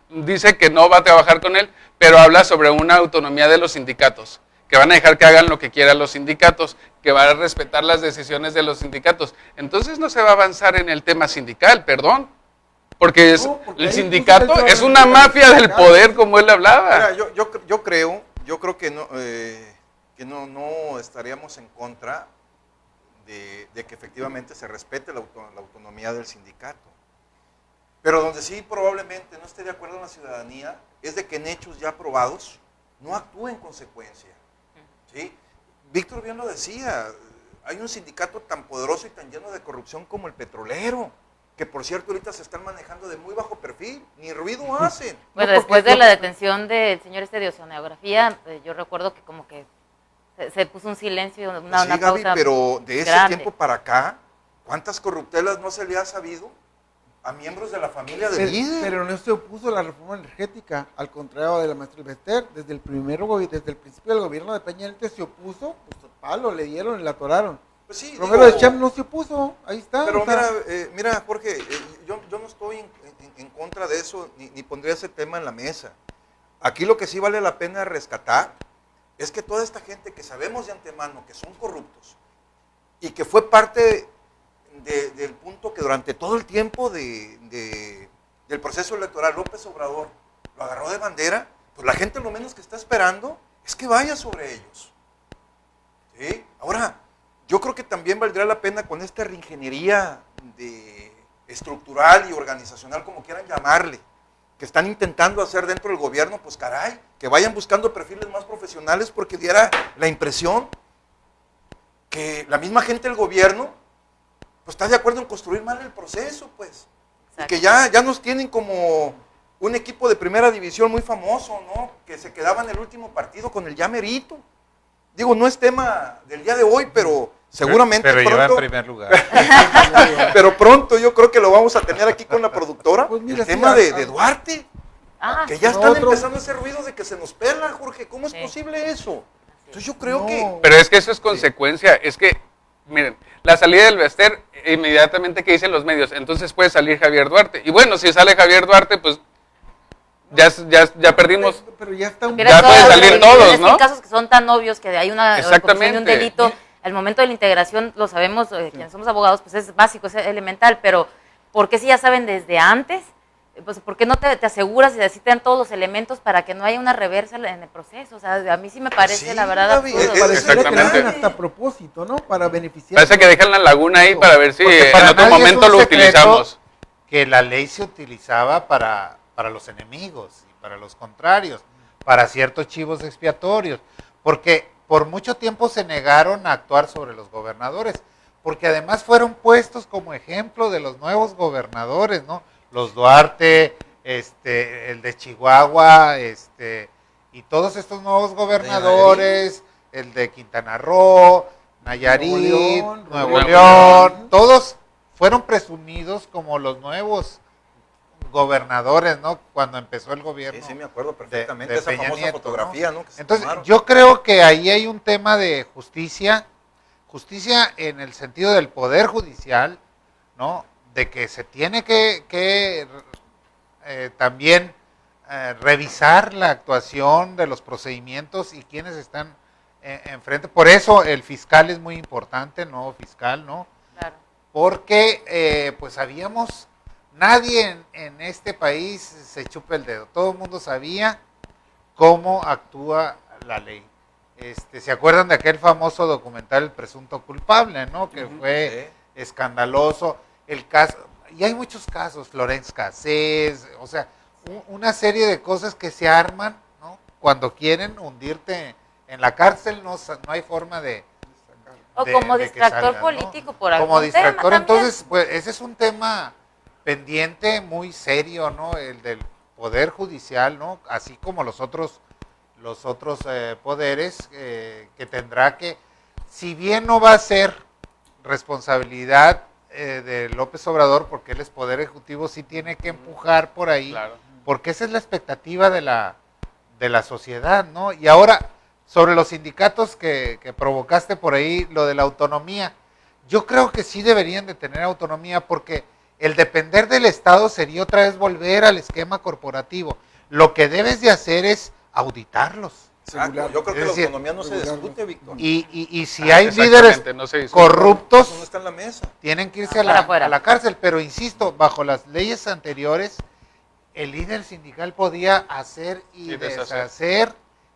Speaker 5: dice que no va a trabajar con él, pero habla sobre una autonomía de los sindicatos, que van a dejar que hagan lo que quieran los sindicatos, que van a respetar las decisiones de los sindicatos. Entonces no se va a avanzar en el tema sindical, perdón, porque
Speaker 4: No, porque
Speaker 5: el
Speaker 4: ahí
Speaker 5: sindicato
Speaker 4: puso el
Speaker 5: es una
Speaker 4: sindicato
Speaker 5: mafia del
Speaker 4: sindical.
Speaker 5: poder, como él hablaba.
Speaker 3: Mira, yo creo que no estaríamos en contra de que efectivamente se respete la autonomía del sindicato. Pero donde sí probablemente no esté de acuerdo en la ciudadanía es de que en hechos ya aprobados no actúe en consecuencia. ¿Sí? Víctor bien lo decía, hay un sindicato tan poderoso y tan lleno de corrupción como el petrolero, que por cierto ahorita se están manejando de muy bajo perfil, ni ruido hacen.
Speaker 1: Bueno,
Speaker 4: No,
Speaker 1: después
Speaker 4: porque-
Speaker 1: de la detención del señor de oceanografía, yo recuerdo que como que se puso un silencio, una
Speaker 3: Sí, Gaby,
Speaker 1: pausa
Speaker 3: pero de ese
Speaker 1: grande.
Speaker 3: tiempo para acá, ¿cuántas corruptelas no se le ha sabido a miembros de la familia de líder?
Speaker 4: Pero no se opuso a la reforma energética, al contrario de la maestra Bester, desde el principio del gobierno de Peña Nieto se opuso, pues palo, le dieron y la atoraron.
Speaker 3: Pues sí,
Speaker 4: Romero
Speaker 3: digo,
Speaker 4: de Champ no se opuso, ahí está.
Speaker 3: pero
Speaker 4: o sea,
Speaker 3: mira, Jorge, yo no estoy en contra de eso, ni pondría ese tema en la mesa. Aquí lo que sí vale la pena rescatar es que toda esta gente que sabemos de antemano que son corruptos y que fue parte del punto que durante todo el tiempo del proceso electoral López Obrador lo agarró de bandera, pues la gente lo menos que está esperando es que vaya sobre ellos. ¿Sí? Ahora, yo creo que también valdría la pena con esta reingeniería estructural y organizacional, como quieran llamarle, que están intentando hacer dentro del gobierno, pues caray, que vayan buscando perfiles más profesionales porque diera la impresión que la misma gente del gobierno pues está de acuerdo en construir mal el proceso, pues. Y
Speaker 1: Exacto.
Speaker 3: que ya nos tienen como un equipo de primera división muy famoso, ¿no? Que se quedaba en el último partido con el ya merito. Digo, no es tema del día de hoy, pero seguramente
Speaker 2: Pero lleva en
Speaker 3: pronto,
Speaker 2: primer lugar.
Speaker 3: pero pronto yo creo que lo vamos a tener aquí con la productora,
Speaker 4: Pues mira,
Speaker 3: el
Speaker 4: sí,
Speaker 3: tema de Duarte,
Speaker 1: Ah,
Speaker 3: que ya
Speaker 4: no,
Speaker 3: están
Speaker 4: otro-
Speaker 3: empezando a hacer ruidos de que se nos pela, Jorge. ¿Cómo es
Speaker 1: Sí.
Speaker 3: posible eso? Entonces yo creo
Speaker 4: No.
Speaker 3: que...
Speaker 5: Pero es que eso es consecuencia, es que, miren, la salida del Bester, inmediatamente que dicen los medios, entonces puede salir Javier Duarte. Y bueno, si sale Javier Duarte, pues ya perdimos.
Speaker 4: Pero ya está un...
Speaker 1: Hubiera
Speaker 5: Ya pueden
Speaker 1: todas las
Speaker 5: salir
Speaker 1: evidencias,
Speaker 5: todos, ¿no?
Speaker 1: En casos que son tan obvios que hay una comisión de un
Speaker 5: Exactamente.
Speaker 1: delito, al momento de la integración, lo sabemos, quienes somos abogados, pues es básico, es elemental, pero ¿por qué si ya saben desde antes? Pues ¿por qué no te aseguras y así te dan todos los elementos para que no haya una reversa en el proceso? O sea, a mí sí me parece,
Speaker 3: Sí,
Speaker 1: la verdad,
Speaker 3: Gaby,
Speaker 1: absurdo.
Speaker 4: Pareciera que lo
Speaker 5: Exactamente.
Speaker 4: hacen hasta a propósito, ¿no? Para beneficiar.
Speaker 5: Parece que dejan la laguna ahí para ver si
Speaker 2: Porque
Speaker 5: en
Speaker 2: para
Speaker 5: otro
Speaker 2: nadie es
Speaker 5: momento
Speaker 2: un
Speaker 5: lo
Speaker 2: secreto
Speaker 5: utilizamos.
Speaker 2: Que la ley se utilizaba para los enemigos y para los contrarios, para ciertos chivos expiatorios, porque por mucho tiempo se negaron a actuar sobre los gobernadores, porque además fueron puestos como ejemplo de los nuevos gobernadores, ¿no? Los Duarte, el de Chihuahua, y todos estos nuevos gobernadores, el de Quintana Roo, Nayarit,
Speaker 4: Nuevo León,
Speaker 2: Nuevo
Speaker 5: Nuevo
Speaker 2: León,
Speaker 4: León.
Speaker 2: todos fueron presumidos como los nuevos gobernadores, ¿no? Cuando empezó el
Speaker 3: Sí,
Speaker 2: gobierno.
Speaker 3: sí, me acuerdo perfectamente
Speaker 2: de
Speaker 3: esa
Speaker 2: Peña
Speaker 3: famosa
Speaker 2: Nieto,
Speaker 3: fotografía, ¿no? Que se
Speaker 2: Entonces,
Speaker 3: tomaron.
Speaker 2: yo creo que ahí hay un tema de justicia en el sentido del poder judicial, ¿no? De que se tiene que también revisar la actuación de los procedimientos y quienes están enfrente. Por eso el fiscal es muy importante, el nuevo fiscal, ¿no?
Speaker 1: Claro.
Speaker 2: Porque pues nadie en este país se chupa el dedo, todo el mundo sabía cómo actúa la ley. ¿Se acuerdan de aquel famoso documental El presunto culpable, ¿no? Que fue escandaloso, el caso, y hay muchos casos, Florence Cassés, o sea, una serie de cosas que se arman, ¿no? Cuando quieren hundirte en la cárcel, no hay forma de
Speaker 1: O como
Speaker 2: que
Speaker 1: distractor
Speaker 2: salgas, ¿no?
Speaker 1: político por algún
Speaker 2: Como distractor,
Speaker 1: tema también.
Speaker 2: entonces, pues ese es un tema pendiente muy serio, ¿no? El del Poder Judicial, ¿no? Así como los otros poderes que tendrá que, si bien no va a ser responsabilidad de López Obrador, porque él es Poder Ejecutivo, sí tiene que empujar por ahí,
Speaker 5: Claro.
Speaker 2: porque esa es la expectativa de la sociedad, ¿no? Y ahora, sobre los sindicatos que provocaste por ahí, lo de la autonomía, yo creo que sí deberían de tener autonomía, porque el depender del Estado sería otra vez volver al esquema corporativo. Lo que debes de hacer es auditarlos.
Speaker 3: Exacto. Yo creo que
Speaker 2: Es
Speaker 3: la
Speaker 2: decir,
Speaker 3: autonomía no se discute, Víctor.
Speaker 2: Y si hay líderes
Speaker 5: Exactamente, no se discute.
Speaker 2: corruptos,
Speaker 3: Eso no está en la mesa.
Speaker 2: tienen que irse
Speaker 1: Para afuera.
Speaker 2: a la cárcel, pero insisto, bajo las leyes anteriores, el líder sindical podía hacer y
Speaker 5: Y deshacer.
Speaker 2: deshacer,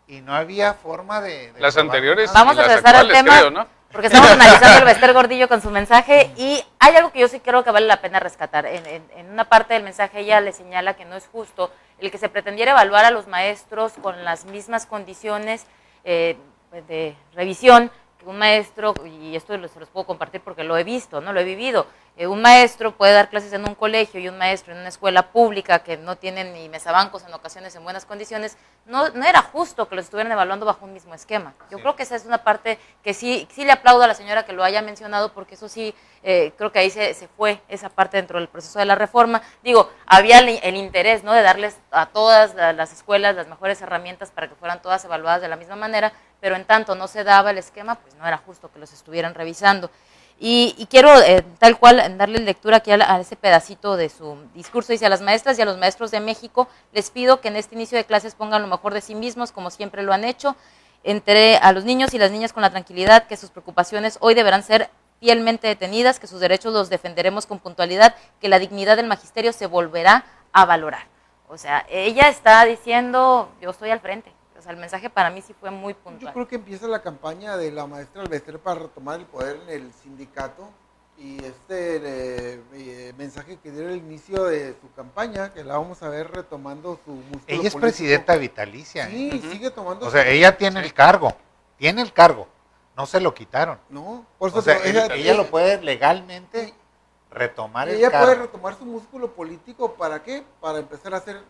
Speaker 2: y no había forma de
Speaker 5: Las
Speaker 2: probar
Speaker 5: anteriores
Speaker 2: nada.
Speaker 1: Vamos a
Speaker 5: y las
Speaker 1: regresar al
Speaker 5: actuales,
Speaker 1: tema,
Speaker 5: creo, ¿no?
Speaker 1: porque estamos analizando el Bester Gordillo con su mensaje, y hay algo que yo sí creo que vale la pena rescatar. En una parte del mensaje ella le señala que no es justo el que se pretendiera evaluar a los maestros con las mismas condiciones de revisión que un maestro, y esto se los puedo compartir porque lo he visto, no lo he vivido. Un maestro puede dar clases en un colegio y un maestro en una escuela pública que no tienen ni mesabancos en ocasiones en buenas condiciones. No era justo que los estuvieran evaluando bajo un mismo esquema. Yo creo que esa es una parte que sí le aplaudo a la señora que lo haya mencionado, porque eso sí, creo que ahí se fue esa parte dentro del proceso de la reforma. Digo, había el interés, ¿no?, de darles a todas las escuelas las mejores herramientas para que fueran todas evaluadas de la misma manera, pero en tanto no se daba el esquema, pues no era justo que los estuvieran revisando. Y quiero, tal cual, darle lectura aquí a ese pedacito de su discurso. Dice: a las maestras y a los maestros de México les pido que en este inicio de clases pongan lo mejor de sí mismos, como siempre lo han hecho. Entre a los niños y las niñas con la tranquilidad que sus preocupaciones hoy deberán ser fielmente detenidas, que sus derechos los defenderemos con puntualidad, que la dignidad del magisterio se volverá a valorar. O sea, ella está diciendo, yo estoy al frente. O sea, el mensaje para mí sí fue muy puntual.
Speaker 4: Yo creo que empieza la campaña de la maestra Albester para retomar el poder en el sindicato, y mensaje que dio al inicio de su campaña, que la vamos a ver retomando su músculo
Speaker 2: Ella es
Speaker 4: político.
Speaker 2: presidenta vitalicia.
Speaker 4: Sí, sigue tomando.
Speaker 2: O sea, ella tiene el cargo, no se lo quitaron.
Speaker 4: No, por
Speaker 2: O
Speaker 4: eso
Speaker 2: sea, ella lo puede legalmente retomar el
Speaker 4: ella
Speaker 2: cargo.
Speaker 4: puede retomar su músculo político. ¿Para qué? Para empezar a hacer,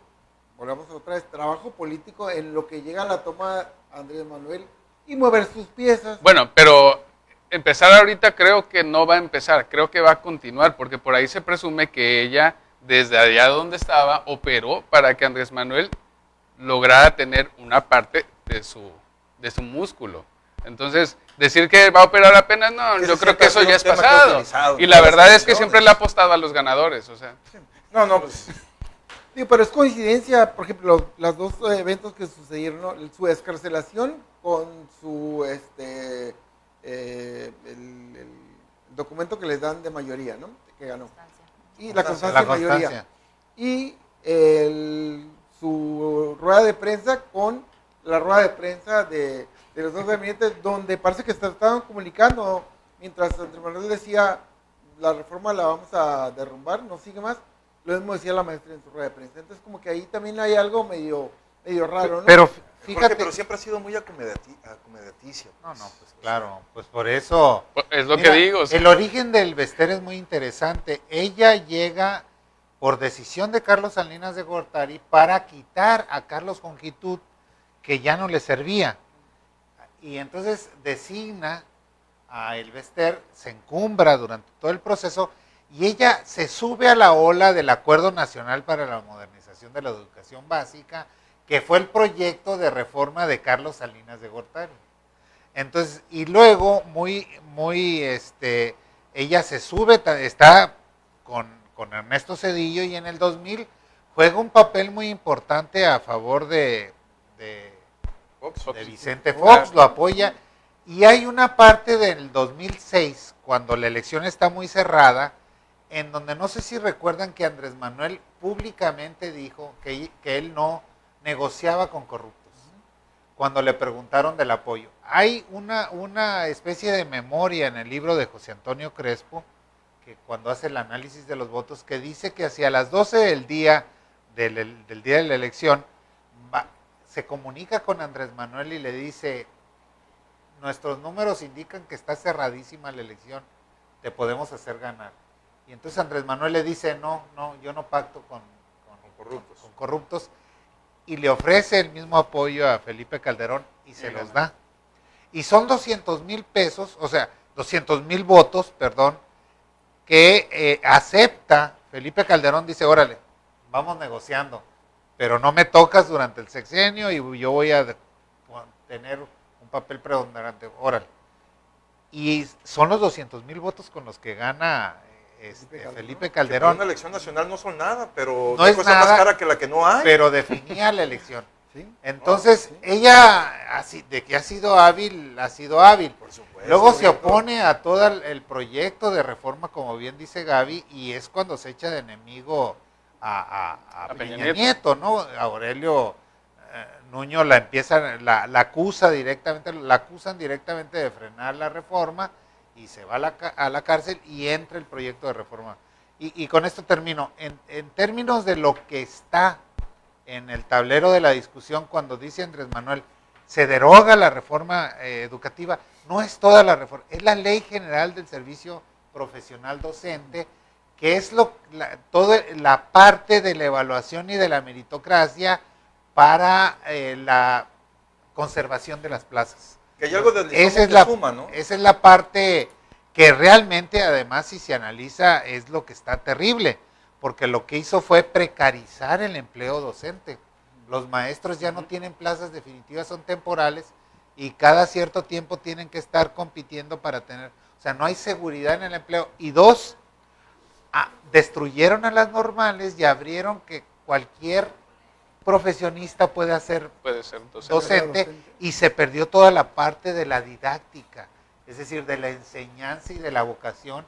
Speaker 4: volvamos otra vez, trabajo político en lo que llega a la toma Andrés Manuel y mover sus piezas.
Speaker 5: Bueno, pero empezar ahorita creo que no va a empezar, creo que va a continuar, porque por ahí se presume que ella, desde allá donde estaba, operó para que Andrés Manuel lograra tener una parte de su músculo. Entonces, decir que va a operar apenas, no,
Speaker 3: Ese
Speaker 5: yo creo
Speaker 3: siempre
Speaker 5: que
Speaker 3: ha
Speaker 5: eso
Speaker 3: sido
Speaker 5: ya
Speaker 3: un
Speaker 5: es
Speaker 3: tema que ha
Speaker 5: pasado.
Speaker 3: utilizado
Speaker 5: Y
Speaker 3: en
Speaker 5: la
Speaker 3: todas las
Speaker 5: verdad es que
Speaker 3: elecciones.
Speaker 5: siempre le ha apostado a los ganadores, o sea.
Speaker 3: No, pues
Speaker 4: Sí, pero es coincidencia, por ejemplo, los dos eventos que sucedieron, ¿no? Su excarcelación con su el documento que les dan de mayoría, ¿no? Que ganó. Y la constancia de mayoría. Y su rueda de prensa con la rueda de prensa de los dos gabinetes, donde parece que se estaban comunicando, mientras Andrés Manuel decía: la reforma la vamos a derrumbar, no sigue más. Lo mismo decía la maestra en su rueda de prensa. Entonces, como que ahí también hay algo medio raro, ¿no?
Speaker 2: Pero
Speaker 3: Fíjate,
Speaker 2: fíjate,
Speaker 3: pero siempre ha sido muy acomodaticio.
Speaker 2: no, pues claro, pues por eso.
Speaker 5: Es lo
Speaker 2: Mira,
Speaker 5: que digo. O sea,
Speaker 2: el origen del Bester es muy interesante. Ella llega por decisión de Carlos Salinas de Gortari para quitar a Carlos Jongitud, que ya no le servía. Y entonces designa a el Bester, se encumbra durante todo el proceso, y ella se sube a la ola del Acuerdo Nacional para la Modernización de la Educación Básica, que fue el proyecto de reforma de Carlos Salinas de Gortari. Entonces, y luego, ella se sube, está con Ernesto Zedillo, y en el 2000 juega un papel muy importante a favor de
Speaker 3: Fox.
Speaker 2: Vicente Fox, lo apoya, Y hay una parte del 2006, cuando la elección está muy cerrada, en donde no sé si recuerdan que Andrés Manuel públicamente dijo que él no negociaba con corruptos, cuando le preguntaron del apoyo. Hay una especie de memoria en el libro de José Antonio Crespo, que cuando hace el análisis de los votos, que dice que hacia las 12 del día del día de la elección, se comunica con Andrés Manuel y le dice, nuestros números indican que está cerradísima la elección, te podemos hacer ganar. Y entonces Andrés Manuel le dice, no, yo no pacto con corruptos, y le ofrece el mismo apoyo a Felipe Calderón y se los da. Y son 200,000 pesos, o sea, 200,000 votos, perdón, que acepta Felipe Calderón, dice, órale, vamos negociando, pero no me tocas durante el sexenio y yo voy a tener un papel preponderante, órale. Y son los 200,000 votos con los que gana Felipe Calderón.
Speaker 3: Que para una elección nacional no son nada, pero
Speaker 2: no es
Speaker 3: cosa
Speaker 2: nada,
Speaker 3: más cara que la que no hay.
Speaker 2: Pero definía la elección.
Speaker 4: ¿Sí?
Speaker 2: Entonces,
Speaker 4: sí.
Speaker 2: ella, así, de que ha sido hábil,
Speaker 3: Por supuesto,
Speaker 2: Luego se
Speaker 3: Víctor.
Speaker 2: opone a todo el proyecto de reforma, como bien dice Gaby, y es cuando se echa de enemigo a Peña Nieto, ¿no? Aurelio Nuño la acusan directamente de frenar la reforma y se va a la cárcel y entra el proyecto de reforma. Y con esto termino. En términos de lo que está en el tablero de la discusión, cuando dice Andrés Manuel, se deroga la reforma educativa, no es toda la reforma, es la Ley General del Servicio Profesional Docente, que es toda la parte de la evaluación y de la meritocracia para la conservación de las plazas.
Speaker 3: Que hay algo de
Speaker 2: Esa es,
Speaker 3: suma, ¿no?
Speaker 2: esa es la parte que realmente, además, si se analiza, es lo que está terrible, porque lo que hizo fue precarizar el empleo docente. Los maestros ya no tienen plazas definitivas, son temporales, y cada cierto tiempo tienen que estar compitiendo para tener, o sea, no hay seguridad en el empleo. Y dos, destruyeron a las normales y abrieron que cualquier profesionista puede ser docente, y se perdió toda la parte de la didáctica, es decir, de la enseñanza y de la vocación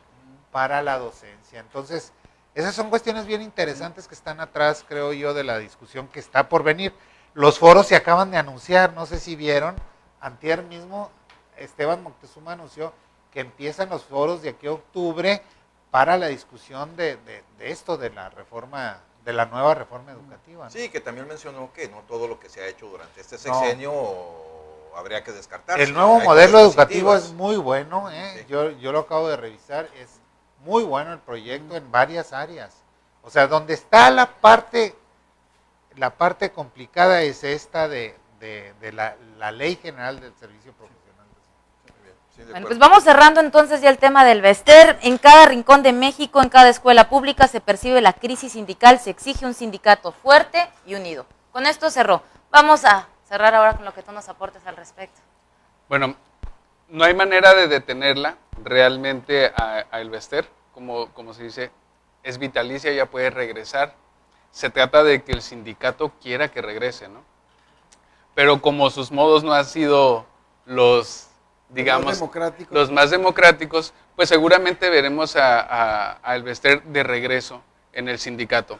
Speaker 2: para la docencia. Entonces, esas son cuestiones bien interesantes que están atrás, creo yo, de la discusión que está por venir. Los foros se acaban de anunciar, no sé si vieron, antier mismo Esteban Moctezuma anunció que empiezan los foros de aquí a octubre para la discusión de esto, de la reforma, de la nueva reforma educativa, ¿no?
Speaker 3: Sí, que también mencionó que no todo lo que se ha hecho durante este sexenio habría que descartar.
Speaker 2: El nuevo
Speaker 3: Hay
Speaker 2: modelo
Speaker 3: cosas
Speaker 2: educativo
Speaker 3: positivas.
Speaker 2: es muy bueno, ¿eh?
Speaker 3: Sí.
Speaker 2: Yo lo acabo de revisar, es muy bueno el proyecto en varias áreas. O sea, donde está la parte complicada es esta de la Ley General del Servicio Profesional.
Speaker 3: Muy bien, sí, de
Speaker 1: Bueno,
Speaker 3: acuerdo.
Speaker 1: pues vamos cerrando entonces ya el tema del Bester. En cada rincón de México, en cada escuela pública se percibe la crisis sindical, se exige un sindicato fuerte y unido. Con esto cerró. Vamos a cerrar ahora con lo que tú nos aportes al respecto.
Speaker 5: Bueno, no hay manera de detenerla realmente a El Bester, como se dice, es vitalicia, ya puede regresar. Se trata de que el sindicato quiera que regrese, ¿no? Pero como sus modos no han sido los más democráticos, pues seguramente veremos a El Bester de regreso en el sindicato.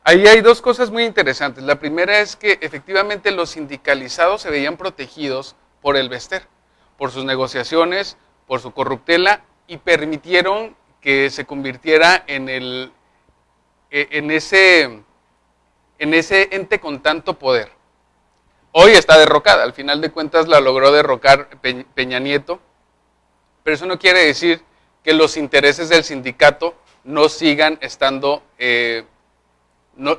Speaker 5: Ahí hay dos cosas muy interesantes. La primera es que efectivamente los sindicalizados se veían protegidos por El Bester, por sus negociaciones, por su corruptela, y permitieron que se convirtiera en ese ente con tanto poder. Hoy está derrocada, al final de cuentas la logró derrocar Peña Nieto, pero eso no quiere decir que los intereses del sindicato no sigan estando,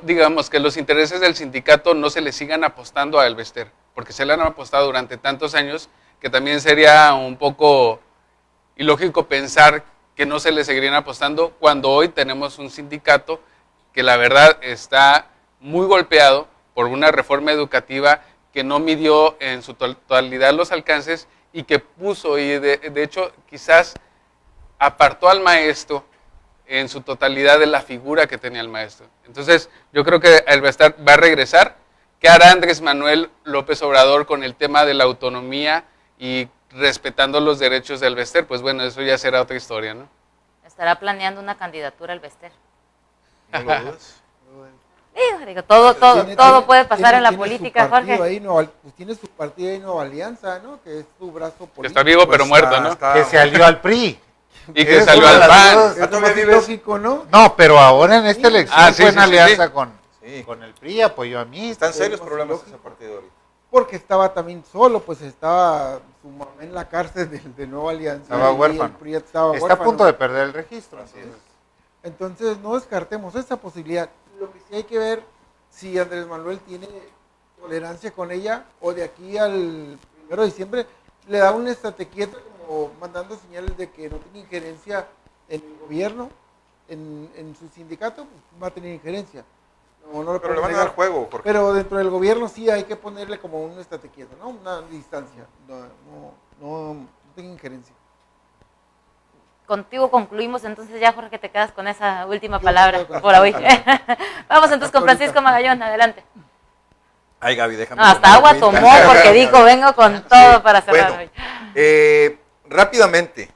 Speaker 5: digamos que los intereses del sindicato no se le sigan apostando a El Bester, porque se le han apostado durante tantos años que también sería un poco ilógico pensar que no se le seguirían apostando cuando hoy tenemos un sindicato que la verdad está muy golpeado por una reforma educativa que no midió en su totalidad los alcances y que puso, y de hecho quizás apartó al maestro en su totalidad de la figura que tenía el maestro. Entonces yo creo que El Bester va a regresar. ¿Qué hará Andrés Manuel López Obrador con el tema de la autonomía y respetando los derechos del Bester, pues bueno, eso ya será otra historia, ¿no?
Speaker 1: Estará planeando una candidatura al Bester.
Speaker 3: ¿No lo dudas?
Speaker 1: Digo, todo puede pasar en la
Speaker 4: tiene su
Speaker 1: política,
Speaker 4: partido
Speaker 1: Jorge.
Speaker 4: ahí, pues tiene su partido ahí, Nueva Alianza, ¿no? Que es su brazo político.
Speaker 5: Que está vivo pero
Speaker 3: Pues
Speaker 5: muerto, ¿no?
Speaker 2: Que se alió al PRI.
Speaker 5: Y que
Speaker 2: Es
Speaker 5: salió
Speaker 2: una
Speaker 5: al
Speaker 2: de las
Speaker 5: PAN.
Speaker 2: dos.
Speaker 4: Es lo
Speaker 3: ¿Todavía
Speaker 4: más
Speaker 3: vives?
Speaker 4: lógico, ¿no?
Speaker 2: No, pero ahora en esta elección
Speaker 5: Ah, sí,
Speaker 2: fue
Speaker 5: sí,
Speaker 2: en
Speaker 5: sí,
Speaker 2: alianza
Speaker 5: sí.
Speaker 3: Sí.
Speaker 2: con el PRI, apoyó a mí.
Speaker 3: Están serios
Speaker 4: más
Speaker 3: problemas
Speaker 4: lógico.
Speaker 3: ese partido ahorita.
Speaker 4: Porque estaba también solo, pues estaba su mamá en la cárcel de Nueva Alianza.
Speaker 2: Estaba
Speaker 4: y
Speaker 2: huérfano.
Speaker 4: el PRI estaba
Speaker 2: Está a
Speaker 4: huérfano.
Speaker 2: punto de perder el registro.
Speaker 3: Así es.
Speaker 4: Entonces no descartemos esa posibilidad. Lo que sí hay que ver si Andrés Manuel tiene tolerancia con ella o de aquí al 1 de diciembre le da un estate quieto como mandando señales de que no tiene injerencia en el gobierno, en su sindicato, pues va a tener injerencia. No
Speaker 3: Pero le van a dar juego, porque
Speaker 4: Pero dentro del gobierno sí hay que ponerle como un estate quieto, ¿no? Una distancia. No tiene injerencia.
Speaker 1: Contigo concluimos, entonces ya, Jorge, te quedas con esa última
Speaker 4: Yo
Speaker 1: palabra
Speaker 4: me quedo con
Speaker 1: por hoy.
Speaker 4: esa.
Speaker 1: Vamos entonces con
Speaker 4: Hasta
Speaker 1: Francisco
Speaker 4: ahorita.
Speaker 1: Magallón, adelante.
Speaker 3: ay, Gaby, déjame.
Speaker 1: No, hasta
Speaker 3: tomar
Speaker 1: agua
Speaker 3: agüita.
Speaker 1: tomó porque dijo, vengo con todo
Speaker 3: Sí,
Speaker 1: para cerrar
Speaker 3: bueno,
Speaker 1: hoy.
Speaker 3: rápidamente,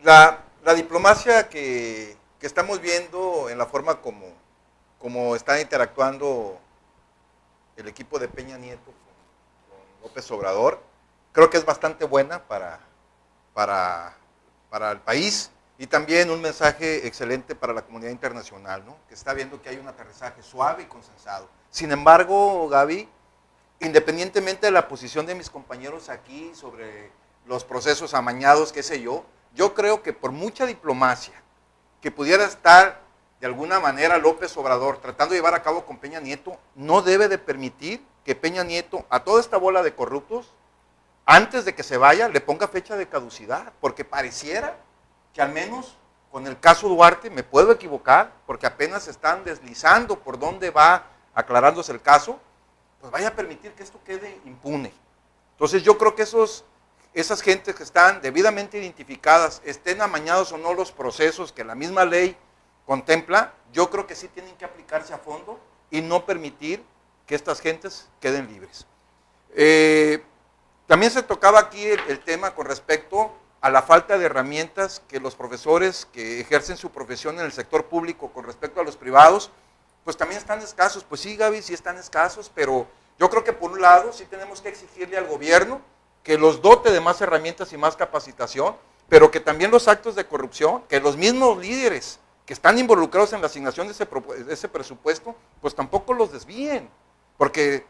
Speaker 3: la diplomacia que estamos viendo en la forma como está interactuando el equipo de Peña Nieto con López Obrador, creo que es bastante buena para el país y también un mensaje excelente para la comunidad internacional, ¿no? Que está viendo que hay un aterrizaje suave y consensado. Sin embargo, Gaby, independientemente de la posición de mis compañeros aquí sobre los procesos amañados, qué sé yo creo que por mucha diplomacia que pudiera estar de alguna manera López Obrador tratando de llevar a cabo con Peña Nieto, no debe de permitir que Peña Nieto a toda esta bola de corruptos, antes de que se vaya, le ponga fecha de caducidad, porque pareciera que al menos con el caso Duarte, me puedo equivocar, porque apenas están deslizando por dónde va aclarándose el caso, pues vaya a permitir que esto quede impune. Entonces yo creo que esas gentes que están debidamente identificadas, estén amañados o no los procesos que la misma ley contempla, yo creo que sí tienen que aplicarse a fondo y no permitir que estas gentes queden libres. También se tocaba aquí el tema con respecto a la falta de herramientas que los profesores que ejercen su profesión en el sector público con respecto a los privados, pues también están escasos. Pues sí, Gaby, sí están escasos, pero yo creo que por un lado sí tenemos que exigirle al gobierno que los dote de más herramientas y más capacitación, pero que también los actos de corrupción, que los mismos líderes que están involucrados en la asignación de ese presupuesto, pues tampoco los desvíen, porque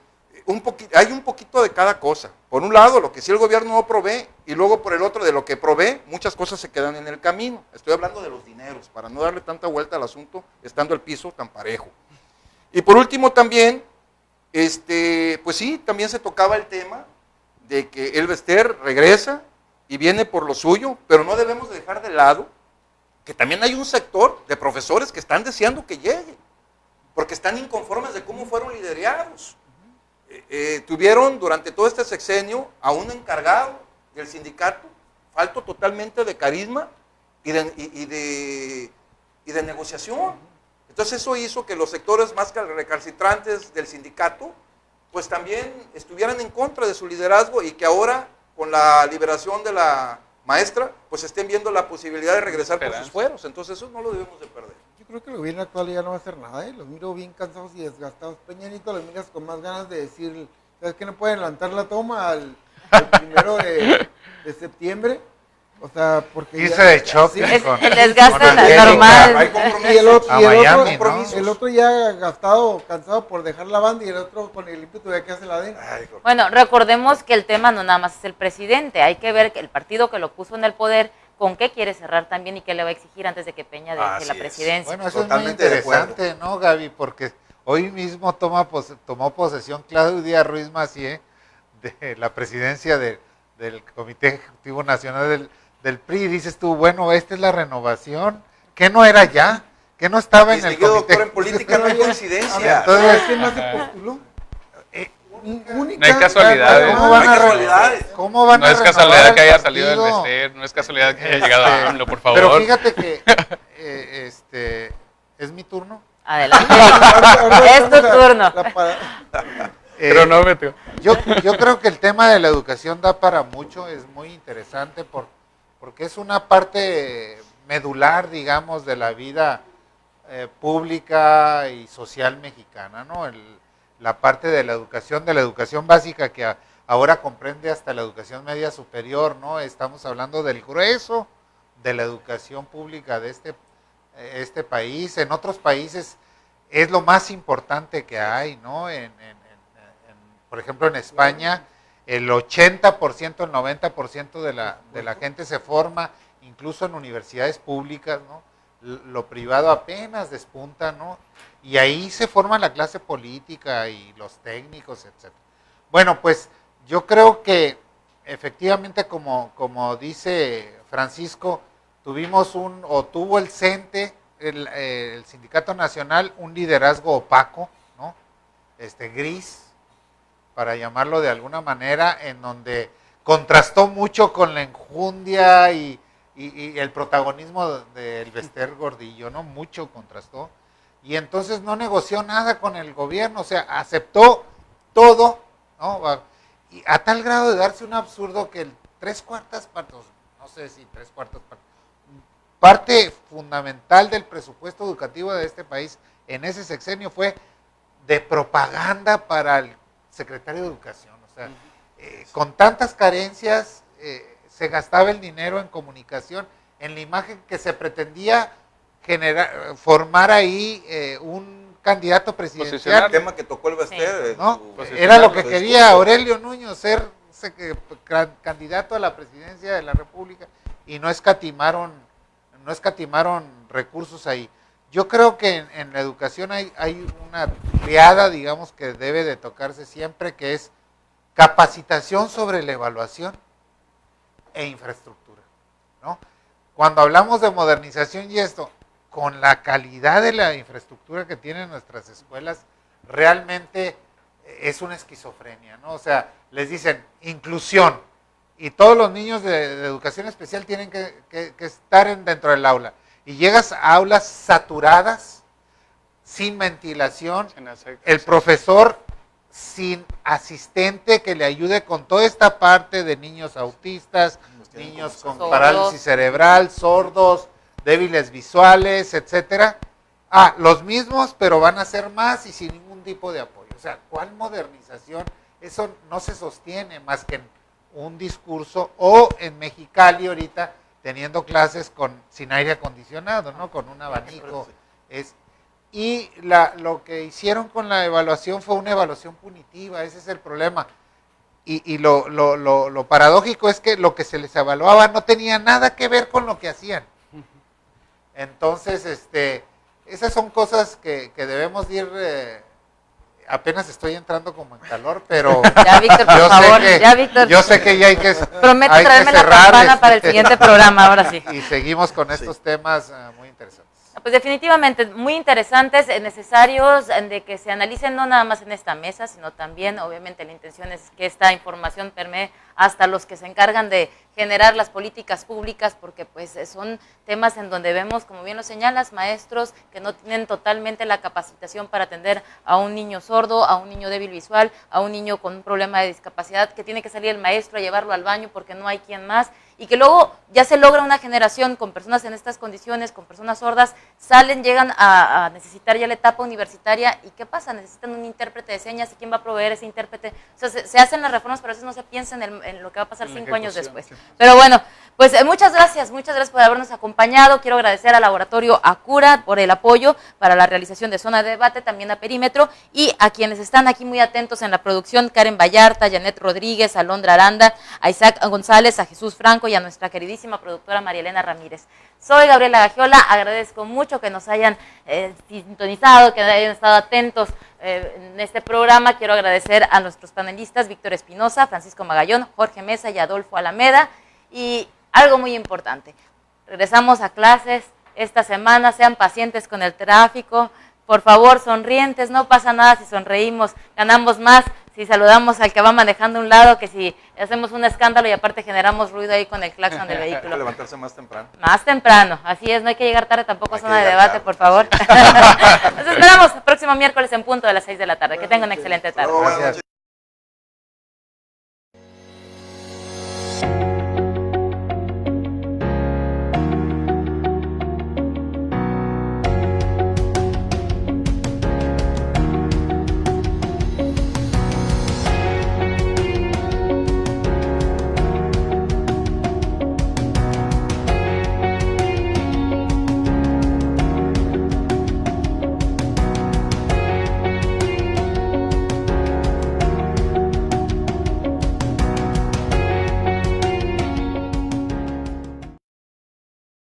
Speaker 3: hay un poquito de cada cosa. Por un lado, lo que sí el gobierno no provee, y luego por el otro, de lo que provee, muchas cosas se quedan en el camino. Estoy hablando de los dineros, para no darle tanta vuelta al asunto, estando el piso tan parejo. Y por último también, pues sí, también se tocaba el tema de que el Bester regresa y viene por lo suyo, pero no debemos de dejar de lado que también hay un sector de profesores que están deseando que llegue, porque están inconformes de cómo fueron liderados. Tuvieron durante todo este sexenio a un encargado del sindicato, falto totalmente de carisma y de negociación. Entonces eso hizo que los sectores más recalcitrantes del sindicato, pues también estuvieran en contra de su liderazgo y que ahora, con la liberación de la maestra, pues estén viendo la posibilidad de regresar por sus fueros. Entonces eso no lo debemos de perder.
Speaker 4: Yo creo que el gobierno actual ya no va a hacer nada, ¿eh? Los miro bien cansados y desgastados. Peña Nieto los miras con más ganas de decir, ¿sabes qué? No pueden levantar la toma al 1 de septiembre. O sea, porque
Speaker 2: Irse de shopping
Speaker 1: Es
Speaker 2: con-
Speaker 1: el desgaste
Speaker 2: con Angélica.
Speaker 1: normal.
Speaker 3: Hay
Speaker 4: Y
Speaker 3: compromisos.
Speaker 4: el otro,
Speaker 2: A
Speaker 4: y el otro-
Speaker 2: Miami, ¿no?
Speaker 3: compromisos.
Speaker 4: el otro ya gastado, cansado por dejar la banda y el otro con el ímpetu de que hace la den.
Speaker 3: Ay, Jorge.
Speaker 1: Bueno, recordemos que el tema no nada más es el presidente, hay que ver que el partido que lo puso en el poder, con qué quiere cerrar también y qué le va a exigir antes de que Peña deje
Speaker 3: Así
Speaker 1: la
Speaker 3: es.
Speaker 1: presidencia.
Speaker 2: Bueno, eso
Speaker 3: Totalmente
Speaker 2: es
Speaker 3: de
Speaker 2: muy interesante, ¿no, Gaby? Porque hoy mismo tomó posesión Claudia Ruiz Massieu de la presidencia del Comité Ejecutivo Nacional del PRI. Y dices tú, bueno, esta es la renovación. ¿Qué no era ya? ¿Qué no estaba en el
Speaker 3: Distinguido
Speaker 2: comité?
Speaker 3: doctor en política, no hay coincidencia.
Speaker 2: Entonces-
Speaker 4: ¿Quién más se postuló? Única.
Speaker 5: No hay casualidades.
Speaker 2: ¿Cómo van
Speaker 3: No hay
Speaker 2: a
Speaker 3: casualidades.
Speaker 2: ¿Cómo van
Speaker 5: No
Speaker 2: a
Speaker 5: es
Speaker 2: renovar
Speaker 5: casualidad
Speaker 2: el
Speaker 5: que haya salido del
Speaker 2: partido?
Speaker 5: Bester, no es casualidad que haya llegado a AMLO, por favor.
Speaker 2: Pero fíjate que es mi turno.
Speaker 1: Adelante.
Speaker 4: Ahora
Speaker 1: Es tu
Speaker 4: estamos
Speaker 1: turno.
Speaker 2: Eh,
Speaker 5: Cronómetro.
Speaker 2: yo creo que el tema de la educación da para mucho, es muy interesante porque es una parte medular, digamos, de la vida pública y social mexicana, ¿no? La parte de la educación básica que ahora comprende hasta la educación media superior, ¿no? Estamos hablando del grueso de la educación pública de este país. En otros países es lo más importante que hay, ¿no? Por ejemplo, en España, el 80%, el 90% de la gente se forma, incluso en universidades públicas, ¿no? Lo privado apenas despunta, ¿no? Y ahí se forma la clase política y los técnicos, etc. Bueno, pues yo creo que efectivamente, como dice Francisco, tuvo el CENTE, el Sindicato Nacional, un liderazgo opaco, ¿no? Gris, para llamarlo de alguna manera, en donde contrastó mucho con la enjundia y el protagonismo del Bester Gordillo, ¿no? Mucho contrastó. Y entonces no negoció nada con el gobierno, o sea, aceptó todo, ¿no? Y a tal grado de darse un absurdo que el 3/4 partes, no sé si 3/4 partes, parte fundamental del presupuesto educativo de este país en ese sexenio fue de propaganda para el secretario de Educación. O sea, con tantas carencias, se gastaba el dinero en comunicación, en la imagen que se pretendía formar ahí un candidato presidencial.
Speaker 3: El tema que tocó el Bester,
Speaker 2: ¿no? Era lo que quería Aurelio Nuño, ser candidato a la presidencia de la República, y no escatimaron recursos ahí. Yo creo que en la educación hay una triada, digamos, que debe de tocarse siempre, que es capacitación sobre la evaluación e infraestructura, ¿no? Cuando hablamos de modernización y esto, con la calidad de la infraestructura que tienen nuestras escuelas, realmente es una esquizofrenia, ¿no? O sea, les dicen inclusión, y todos los niños de educación especial tienen que estar dentro del aula, y llegas a aulas saturadas, sin ventilación, el profesor sin asistente que le ayude con toda esta parte de niños autistas, niños con parálisis cerebral, sordos, débiles visuales, etcétera. Los mismos, pero van a ser más y sin ningún tipo de apoyo. O sea, ¿cuál modernización? Eso no se sostiene más que en un discurso, o en Mexicali ahorita teniendo clases sin aire acondicionado, ¿no? Con un abanico. Y lo que hicieron con la evaluación fue una evaluación punitiva, ese es el problema. Y lo paradójico es que lo que se les evaluaba no tenía nada que ver con lo que hacían. Entonces, esas son cosas que debemos ir, apenas estoy entrando como en calor, pero
Speaker 1: ya, Víctor, por favor, Víctor.
Speaker 2: Yo sé que ya hay que
Speaker 1: prometo traerme la campana para el siguiente programa, ahora sí.
Speaker 2: Y seguimos con estos temas muy interesantes.
Speaker 1: Pues definitivamente muy interesantes, necesarios de que se analicen no nada más en esta mesa, sino también, obviamente, la intención es que esta información permee hasta los que se encargan de generar las políticas públicas, porque pues son temas en donde vemos, como bien lo señalas, maestros que no tienen totalmente la capacitación para atender a un niño sordo, a un niño débil visual, a un niño con un problema de discapacidad, que tiene que salir el maestro a llevarlo al baño porque no hay quien más, y que luego ya se logra una generación con personas en estas condiciones, con personas sordas, llegan a necesitar ya la etapa universitaria, y ¿qué pasa? Necesitan un intérprete de señas, ¿y quién va a proveer ese intérprete? O sea, se hacen las reformas, pero a veces no se piensa en lo que va a pasar 5 años después. Sí. Pero bueno, pues muchas gracias por habernos acompañado. Quiero agradecer al Laboratorio Acura por el apoyo para la realización de Zona de Debate, también a Perímetro, y a quienes están aquí muy atentos en la producción: Karen Vallarta, Janet Rodríguez, Alondra Aranda, a Isaac González, a Jesús Franco y a nuestra queridísima productora María Elena Ramírez. Soy Gabriela Gagiola, agradezco mucho que nos hayan sintonizado, que hayan estado atentos en este programa. Quiero agradecer a nuestros panelistas: Víctor Espinosa, Francisco Magallón, Jorge Mesa y Adolfo Alameda. Y algo muy importante, regresamos a clases esta semana, sean pacientes con el tráfico, por favor, sonrientes, no pasa nada si sonreímos, ganamos más si saludamos al que va manejando a un lado que si hacemos un escándalo y aparte generamos ruido ahí con el claxon del vehículo.
Speaker 3: Hay que levantarse más temprano.
Speaker 1: Más temprano, así es, no hay que llegar tarde tampoco a Zona de Debate, por favor. Nos esperamos el próximo miércoles en punto de las 6 de la tarde. Que tengan una excelente tarde.
Speaker 2: Gracias.